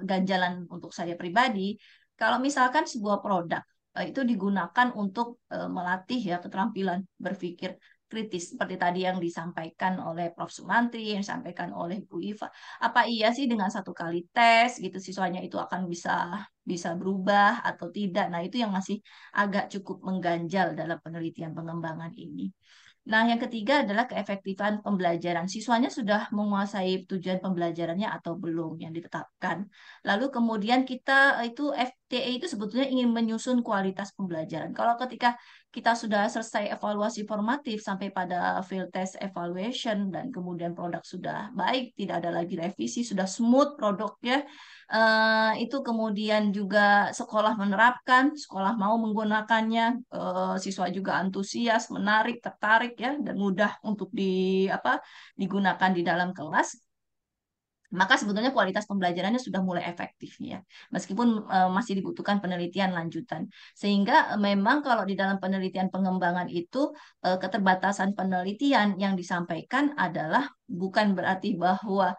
ganjalan untuk saya pribadi, kalau misalkan sebuah produk itu digunakan untuk melatih ya keterampilan berpikir, kritis seperti tadi yang disampaikan oleh Prof. Sumantri, yang disampaikan oleh Bu Iva. Apa iya sih dengan satu kali tes gitu siswanya itu akan bisa bisa berubah atau tidak? Nah, itu yang masih agak cukup mengganjal dalam penelitian pengembangan ini. Nah, yang ketiga adalah keefektifan pembelajaran. Siswanya sudah menguasai tujuan pembelajarannya atau belum yang ditetapkan. Lalu kemudian kita itu FTE itu sebetulnya ingin menyusun kualitas pembelajaran. Kalau ketika kita sudah selesai evaluasi formatif sampai pada field test evaluation dan kemudian produk sudah baik, tidak ada lagi revisi, sudah smooth produknya, itu kemudian juga sekolah menerapkan, sekolah mau menggunakannya, siswa juga antusias, menarik, tertarik ya, dan mudah untuk apa digunakan di dalam kelas. Maka sebetulnya kualitas pembelajarannya sudah mulai efektif ya, meskipun masih dibutuhkan penelitian lanjutan. Sehingga memang kalau di dalam penelitian pengembangan itu keterbatasan penelitian yang disampaikan adalah bukan berarti bahwa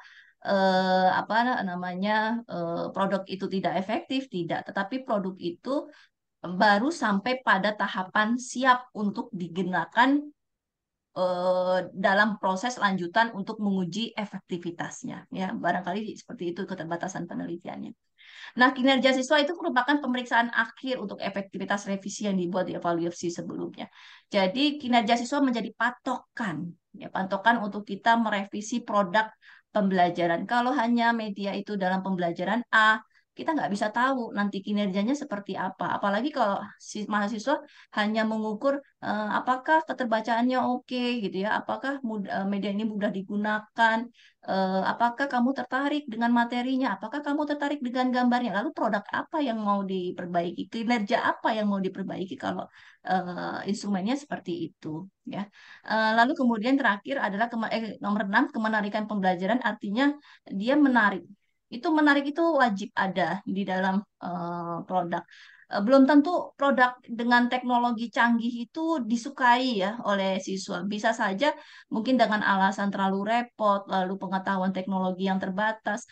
apa namanya produk itu tidak efektif, tidak, tetapi produk itu baru sampai pada tahapan siap untuk digunakan dalam proses lanjutan untuk menguji efektivitasnya ya, barangkali seperti itu keterbatasan penelitiannya. Nah, kinerja siswa itu merupakan pemeriksaan akhir untuk efektivitas revisi yang dibuat di evaluasi sebelumnya. Jadi kinerja siswa menjadi patokan ya, patokan untuk kita merevisi produk pembelajaran. Kalau hanya media itu dalam pembelajaran A, kita nggak bisa tahu nanti kinerjanya seperti apa. Apalagi kalau si mahasiswa hanya mengukur apakah keterbacaannya oke gitu ya, apakah media ini mudah digunakan, apakah kamu tertarik dengan materinya, apakah kamu tertarik dengan gambarnya, lalu produk apa yang mau diperbaiki, kinerja apa yang mau diperbaiki kalau instrumennya seperti itu ya. Lalu kemudian terakhir adalah nomor 6, kemenarikan pembelajaran, artinya dia menarik. Itu menarik itu wajib ada di dalam produk. Belum tentu produk dengan teknologi canggih itu disukai ya oleh siswa. Bisa saja mungkin dengan alasan terlalu repot, lalu pengetahuan teknologi yang terbatas,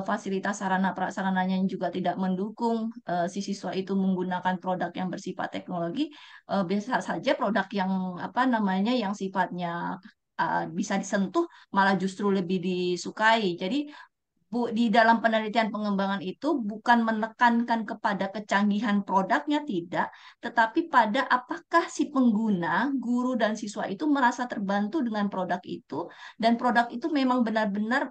fasilitas sarana prasarananya yang juga tidak mendukung si siswa itu menggunakan produk yang bersifat teknologi, bisa saja produk yang apa namanya yang sifatnya bisa disentuh malah justru lebih disukai. Jadi di dalam penelitian pengembangan itu bukan menekankan kepada kecanggihan produknya, tidak, tetapi pada apakah si pengguna, guru dan siswa itu merasa terbantu dengan produk itu, dan produk itu memang benar-benar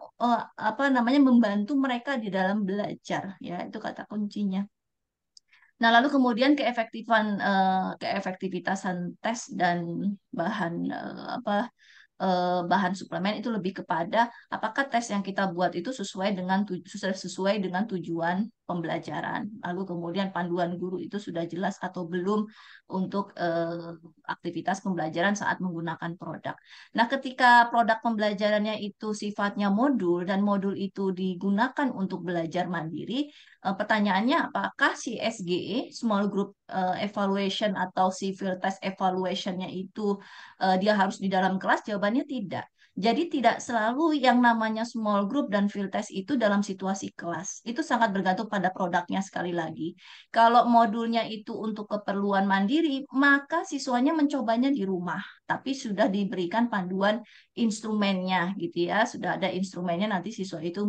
apa namanya membantu mereka di dalam belajar, ya itu kata kuncinya. Nah, lalu kemudian keefektivitasan tes dan bahan bahan suplemen itu lebih kepada apakah tes yang kita buat itu sesuai dengan tujuan pembelajaran. Lalu kemudian panduan guru itu sudah jelas atau belum untuk aktivitas pembelajaran saat menggunakan produk. Nah, ketika produk pembelajarannya itu sifatnya modul dan modul itu digunakan untuk belajar mandiri, pertanyaannya apakah si SGE, Small Group Evaluation atau si Field Test Evaluation-nya itu dia harus di dalam kelas? Jawabannya tidak. Jadi tidak selalu yang namanya small group dan field test itu dalam situasi kelas. Itu sangat bergantung pada produknya sekali lagi. Kalau modulnya itu untuk keperluan mandiri, maka siswanya mencobanya di rumah, tapi sudah diberikan panduan instrumennya gitu ya. Sudah ada instrumennya, nanti siswa itu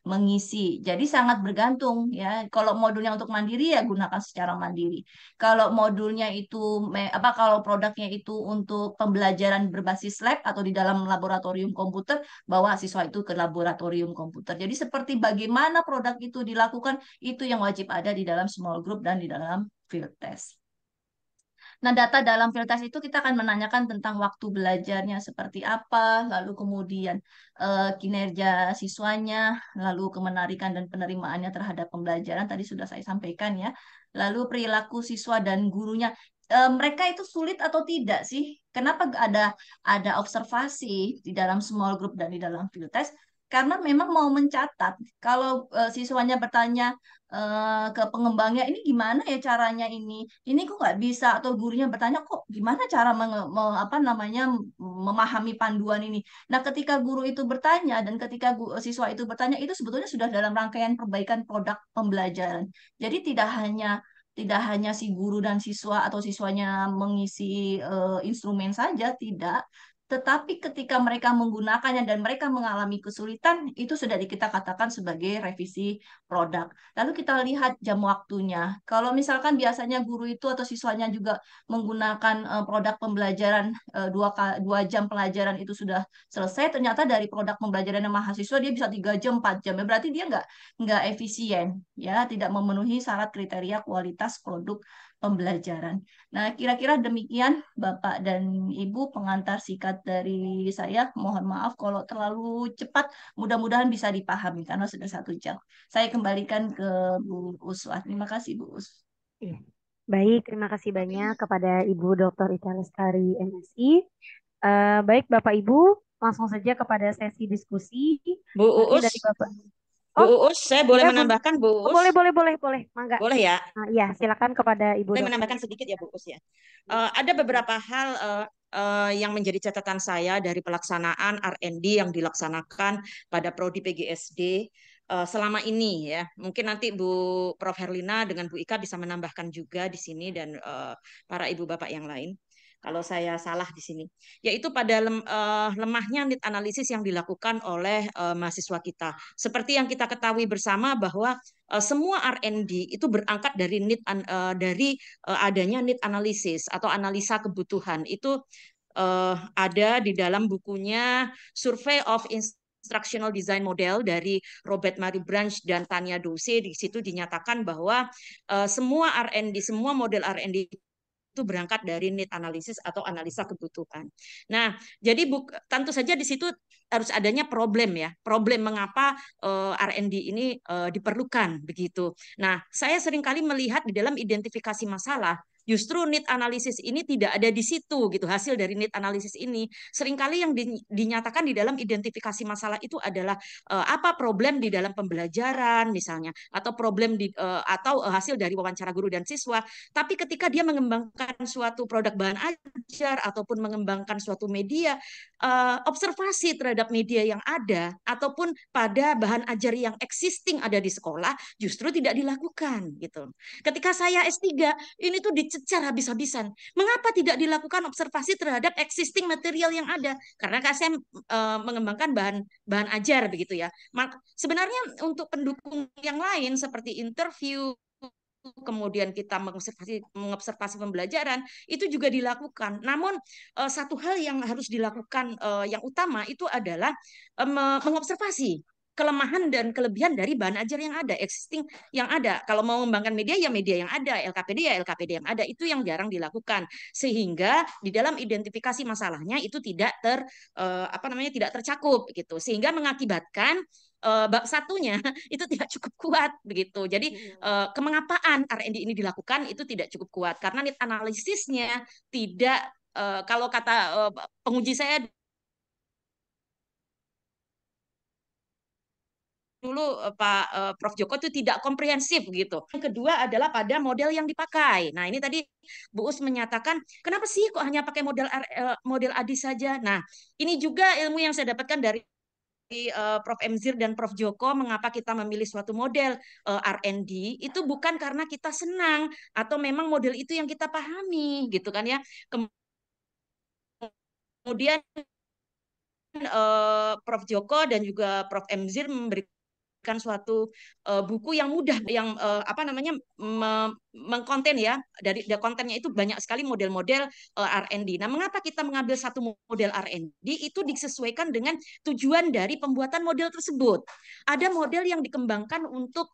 mengisi. Jadi sangat bergantung ya. Kalau modulnya untuk mandiri ya gunakan secara mandiri. Kalau modulnya itu kalau produknya itu untuk pembelajaran berbasis lab atau di dalam laboratorium komputer, bawa siswa itu ke laboratorium komputer. Jadi seperti bagaimana produk itu dilakukan, itu yang wajib ada di dalam small group dan di dalam field test. Nah, data dalam field test itu kita akan menanyakan tentang waktu belajarnya seperti apa, lalu kemudian kinerja siswanya, lalu kemenarikan dan penerimaannya terhadap pembelajaran tadi sudah saya sampaikan ya. Lalu perilaku siswa dan gurunya, mereka itu sulit atau tidak sih? Kenapa ada observasi di dalam small group dan di dalam field test? Karena memang mau mencatat. Kalau siswanya bertanya ke pengembangnya, ini gimana ya caranya ini kok nggak bisa, atau gurunya bertanya kok gimana cara apa namanya memahami panduan ini. Nah, ketika guru itu bertanya dan ketika siswa itu bertanya, itu sebetulnya sudah dalam rangkaian perbaikan produk pembelajaran. Jadi tidak hanya tidak hanya si guru dan siswa atau siswanya mengisi instrumen saja, tidak. Tetapi ketika mereka menggunakannya dan mereka mengalami kesulitan, itu sudah kita katakan sebagai revisi produk. Lalu kita lihat jam waktunya. Kalau misalkan biasanya guru itu atau siswanya juga menggunakan produk pembelajaran 2 jam pelajaran itu sudah selesai, ternyata dari produk pembelajaran mahasiswa dia bisa 3 jam, 4 jam. Ya, berarti dia nggak efisien, ya, tidak memenuhi syarat kriteria kualitas produk pembelajaran. Nah, kira-kira demikian Bapak dan Ibu pengantar singkat dari saya. Mohon maaf kalau terlalu cepat, mudah-mudahan bisa dipahami karena sudah 1 jam. Saya kembalikan ke Bu Uswah. Terima kasih Bu Us. Iya. Baik, terima kasih banyak kepada Ibu Dr. Ika Lestari, MSI. Baik, Bapak Ibu, langsung saja kepada sesi diskusi. Bu Mungkin dari Uus, Bapak. Bu Oh, Uus, saya boleh iya, Bun. menambahkan Bu Oh, Uus? boleh, boleh, boleh, boleh. Mangga. Boleh ya? Iya, silakan kepada Ibu Boleh Dokter. menambahkan sedikit ya Bu Uus ya. Ada beberapa hal yang menjadi catatan saya dari pelaksanaan R&D yang dilaksanakan pada Prodi PGSD selama ini ya. Mungkin nanti Bu Prof Herlina dengan Bu Ika bisa menambahkan juga di sini dan para ibu bapak yang lain. Kalau saya salah di sini, yaitu pada lemahnya need analisis yang dilakukan oleh mahasiswa kita. Seperti yang kita ketahui bersama bahwa semua R&D itu berangkat dari adanya need analysis atau analisa kebutuhan. Itu ada di dalam bukunya Survey of Instructional Design Model dari Robert Marie Branch dan Tanya Dose. Di situ dinyatakan bahwa semua R&D, semua model R&D itu berangkat dari need analysis atau analisa kebutuhan. Nah, jadi tentu saja di situ harus adanya problem ya, problem mengapa R&D ini diperlukan begitu. Nah, saya seringkali melihat di dalam identifikasi masalah justru need analysis ini tidak ada di situ gitu. Hasil dari need analysis ini seringkali yang dinyatakan di dalam identifikasi masalah itu adalah apa problem di dalam pembelajaran misalnya atau problem atau hasil dari wawancara guru dan siswa. Tapi ketika dia mengembangkan suatu produk bahan ajar ataupun mengembangkan suatu media, observasi terhadap media yang ada ataupun pada bahan ajar yang existing ada di sekolah justru tidak dilakukan gitu. Ketika saya S3, ini tuh dicecar habis-habisan. Mengapa tidak dilakukan observasi terhadap existing material yang ada? Karena saya mengembangkan bahan ajar begitu ya. Sebenarnya untuk pendukung yang lain seperti interview, kemudian kita mengobservasi pembelajaran itu juga dilakukan. Namun satu hal yang harus dilakukan yang utama itu adalah mengobservasi kelemahan dan kelebihan dari bahan ajar yang ada, existing yang ada. Kalau mau mengembangkan media ya media yang ada, LKPD ya LKPD yang ada. Itu yang jarang dilakukan. Sehingga di dalam identifikasi masalahnya itu tidak tidak tercakup gitu. Sehingga mengakibatkan bab satunya itu tidak cukup kuat begitu. Jadi kemengapaan R&D ini dilakukan itu tidak cukup kuat karena need analisisnya tidak kalau kata penguji saya dulu Pak Prof Joko itu tidak komprehensif gitu. Yang kedua adalah pada model yang dipakai. Nah, ini tadi Bu Us menyatakan, kenapa sih kok hanya pakai model ADI saja? Nah, ini juga ilmu yang saya dapatkan dari Prof Emzir dan Prof Joko, mengapa kita memilih suatu model R&D itu bukan karena kita senang atau memang model itu yang kita pahami gitu kan ya. Kemudian Prof Joko dan juga Prof Emzir memberikan suatu buku yang mudah yang mengkonten ya dari kontennya itu banyak sekali model-model R&D. Nah, mengapa kita mengambil satu model R&D itu disesuaikan dengan tujuan dari pembuatan model tersebut. Ada model yang dikembangkan untuk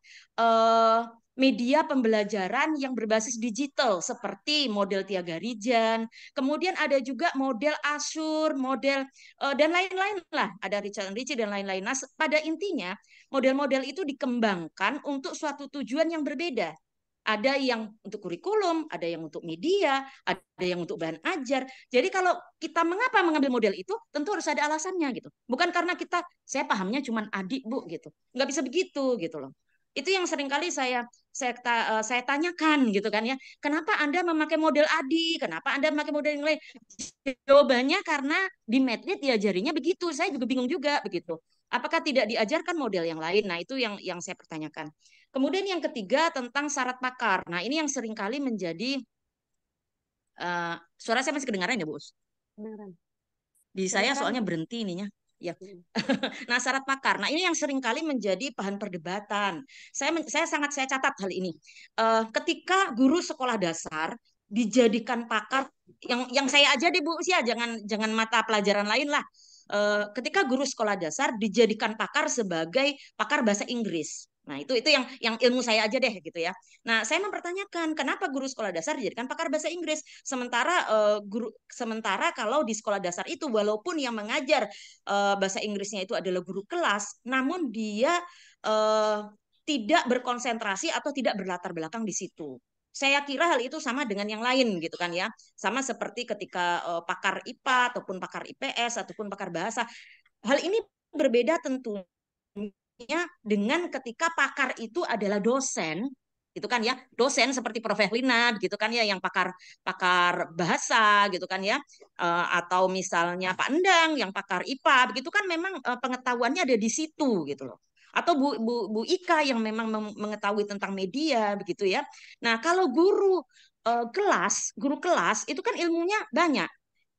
media pembelajaran yang berbasis digital seperti model Tiaga Rijan, kemudian ada juga model Asur, model dan lain-lain lah, ada Richard and Richie dan lain-lain. Nah, pada intinya model-model itu dikembangkan untuk suatu tujuan yang berbeda. Ada yang untuk kurikulum, ada yang untuk media, ada yang untuk bahan ajar. Jadi kalau kita mengapa mengambil model itu, tentu harus ada alasannya gitu. Bukan karena saya pahamnya cuma adik Bu gitu. Nggak bisa begitu gitu loh. Itu yang seringkali saya tanyakan gitu kan ya. Kenapa Anda memakai model ADI? Kenapa Anda memakai model yang lain? Jawabannya karena di Medlit diajarinya begitu. Saya juga bingung juga begitu. Apakah tidak diajarkan model yang lain? Nah, itu yang saya pertanyakan. Kemudian yang ketiga tentang syarat pakar. Nah, ini yang seringkali menjadi suara saya masih kedengaran ya, Bu? Beneran. Di saya Kedengeran, soalnya Bu. berhenti ininya. Ya. Mm. Nah, syarat pakar. Nah, ini yang seringkali menjadi bahan perdebatan. Saya catat hal ini. Ketika guru sekolah dasar dijadikan pakar, yang saya aja deh Bu Usia, jangan mata pelajaran lain lah. Ketika guru sekolah dasar dijadikan pakar sebagai pakar bahasa Inggris. Nah, itu yang ilmu saya aja deh gitu ya. Nah, saya mempertanyakan kenapa guru sekolah dasar dijadikan pakar bahasa Inggris sementara kalau di sekolah dasar itu walaupun yang mengajar bahasa Inggrisnya itu adalah guru kelas, namun dia eh, tidak berkonsentrasi atau tidak berlatar belakang di situ. Saya kira hal itu sama dengan yang lain gitu kan ya. Sama seperti ketika pakar IPA ataupun pakar IPS ataupun pakar bahasa. Hal ini berbeda tentunya dengan ketika pakar itu adalah dosen gitu kan ya, dosen seperti Prof. Helina gitu kan ya, yang pakar pakar bahasa gitu kan ya. Atau misalnya Pak Endang yang pakar IPA begitu kan, memang pengetahuannya ada di situ gitu loh. Atau Bu Ika yang memang mengetahui tentang media begitu ya. Nah, kalau guru kelas itu kan ilmunya banyak,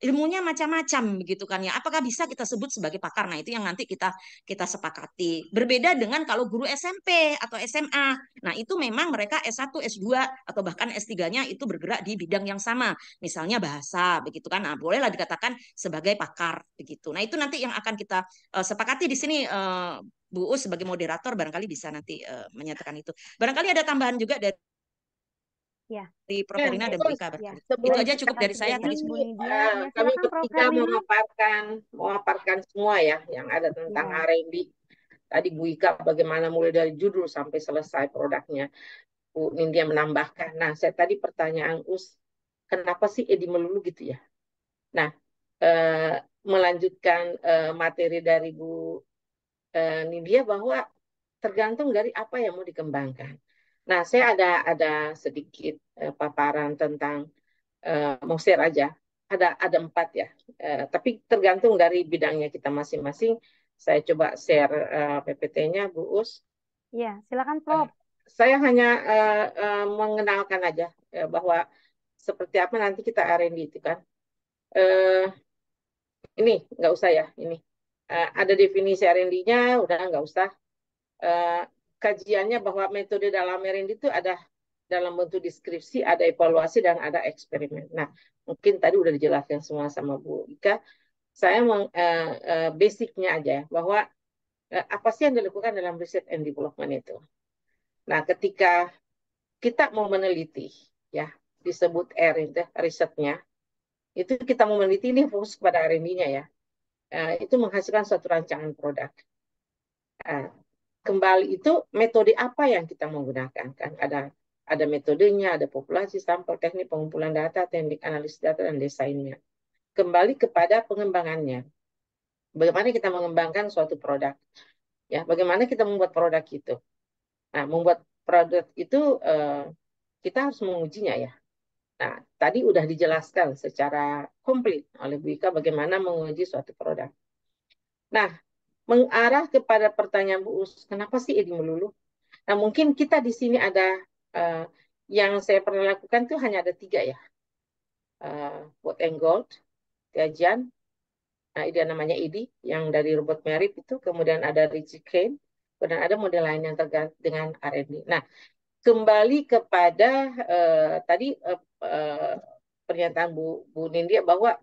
ilmunya macam-macam begitu kan ya. Apakah bisa kita sebut sebagai pakar? Nah, itu yang nanti kita sepakati. Berbeda dengan kalau guru SMP atau SMA. Nah, itu memang mereka S1, S2 atau bahkan S3-nya itu bergerak di bidang yang sama. Misalnya bahasa begitu kan. Nah, bolehlah dikatakan sebagai pakar begitu. Nah, itu nanti yang akan kita sepakati di sini, Bu Us sebagai moderator barangkali bisa nanti menyatakan itu. Barangkali ada tambahan juga dari Ya, Prof. Herlina dan Bu Terus Ika ya. barangkali. Itu sebelum Baik, aja kita cukup terima dari kasih saya ini tadi. banyak Bu Nidia. Ya, kami silakan Prof. bertiga Herlina. memaparkan semua ya yang ada tentang Ya, R&D. Tadi Bu Ika bagaimana mulai dari judul sampai selesai produknya. Bu Nindya menambahkan. Nah, saya tadi pertanyaan kenapa sih Edi melulu gitu ya? Nah, melanjutkan materi dari Bu Nindya bahwa tergantung dari apa yang mau dikembangkan. Nah, saya ada sedikit paparan tentang mau share aja. Ada 4 ya, tapi tergantung dari bidangnya kita masing-masing. Saya coba share PPT-nya, Bu Us. ya, silakan Eh, Prof. Saya hanya mengenalkan aja bahwa seperti apa nanti kita R&D itu kan. Eh, ini nggak usah ya, ini. Ada definisi R&D-nya, udah nggak usah. Eh, Kajiannya bahwa metode dalam R&D itu ada dalam bentuk deskripsi, ada evaluasi, dan ada eksperimen. Nah, mungkin tadi udah dijelaskan semua sama Bu Ika. Saya basicnya aja ya, bahwa apa sih yang dilakukan dalam riset and development itu. Nah, ketika kita mau meneliti, ya disebut R itu risetnya, itu kita mau meneliti ini fokus pada R&D-nya ya. Itu menghasilkan suatu rancangan produk. Kembali itu metode apa yang kita menggunakan kan? Ada metodenya, ada populasi, sampel, teknik pengumpulan data, teknik analisis data, dan desainnya. Kembali kepada pengembangannya. Bagaimana kita mengembangkan suatu produk? Ya, bagaimana kita membuat produk itu? Nah, membuat produk itu kita harus mengujinya ya. Nah, tadi udah dijelaskan secara komplit oleh Bu Ika bagaimana menguji suatu produk. Nah, mengarah kepada pertanyaan Bu Us, kenapa sih Edi melulu? Nah, mungkin kita di sini ada yang saya pernah lakukan tuh hanya ada 3 ya. Wood and Gold, kajian. Nah, dia namanya Edi, yang dari Robert Merritt itu. Kemudian ada Richie Crane. Dan ada model lain yang terkait dengan R&D. Nah, kembali kepada tadi pernyataan Bu Nindya bahwa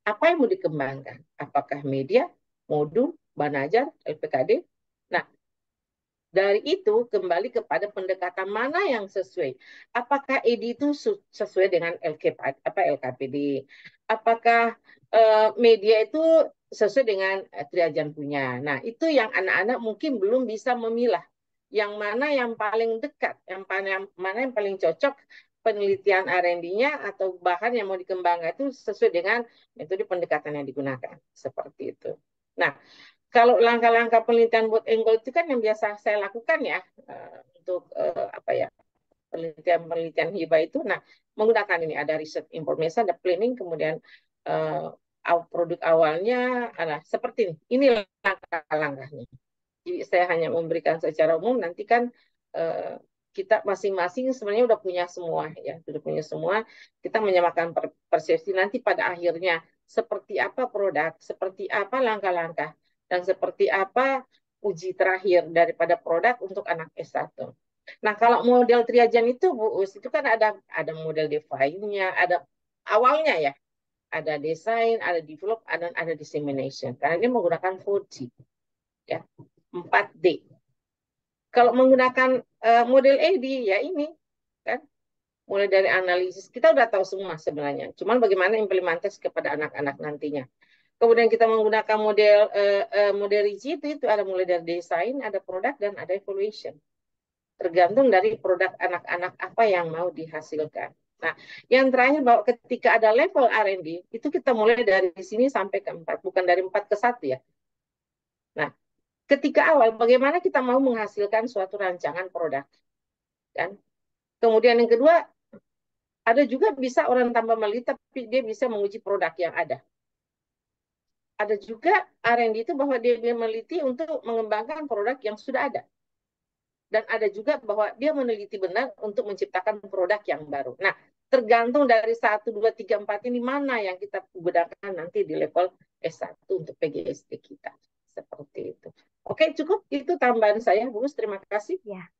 apa yang mau dikembangkan? Apakah media, modul, bahan ajar, LPKD? Nah, dari itu kembali kepada pendekatan mana yang sesuai. Apakah ED itu sesuai dengan LKPD? Apakah media itu sesuai dengan Triajan punya? Nah, itu yang anak-anak mungkin belum bisa memilah yang mana yang paling dekat, mana yang paling cocok penelitian R&D-nya atau bahan yang mau dikembangkan itu sesuai dengan metode pendekatan yang digunakan. Seperti itu. Nah, kalau langkah-langkah penelitian buat angle itu kan yang biasa saya lakukan ya untuk apa ya, penelitian hibah itu. Nah, menggunakan ini ada research information, ada planning, kemudian produk awalnya, seperti ini. Ini langkah-langkahnya. Jadi saya hanya memberikan secara umum, nanti kan kita masing-masing sebenarnya udah punya semua ya, udah punya semua. Kita menyamakan persepsi nanti pada akhirnya seperti apa produk, seperti apa langkah-langkah, dan seperti apa uji terakhir daripada produk untuk anak S1. Nah, kalau model Triajan itu Bu Us, itu kan ada model define-nya, ada awalnya ya, ada desain, ada develop, ada dissemination. Karena dia menggunakan 4G, ya, 4D. Kalau menggunakan model AD ya ini kan, mulai dari analisis kita udah tahu semua sebenarnya. Cuman bagaimana implementasi kepada anak-anak nantinya. Kemudian kita menggunakan model rigid itu ada mulai dari desain, ada produk dan ada evaluation. Tergantung dari produk anak-anak apa yang mau dihasilkan. Nah, yang terakhir bahwa ketika ada level R&D itu kita mulai dari sini sampai ke 4, bukan dari 4 ke 1 ya. Nah, ketika awal bagaimana kita mau menghasilkan suatu rancangan produk kan. Kemudian yang kedua, ada juga bisa orang tambah meliti tapi dia bisa menguji produk yang ada. Ada juga R&D itu bahwa dia meneliti untuk mengembangkan produk yang sudah ada. Dan ada juga bahwa dia meneliti benar untuk menciptakan produk yang baru. Nah, tergantung dari 1, 2, 3, 4 ini mana yang kita gunakan nanti di level S1 untuk PGSD kita. Seperti itu. Oke, cukup. Itu tambahan saya, Bu. Terima kasih. Ya.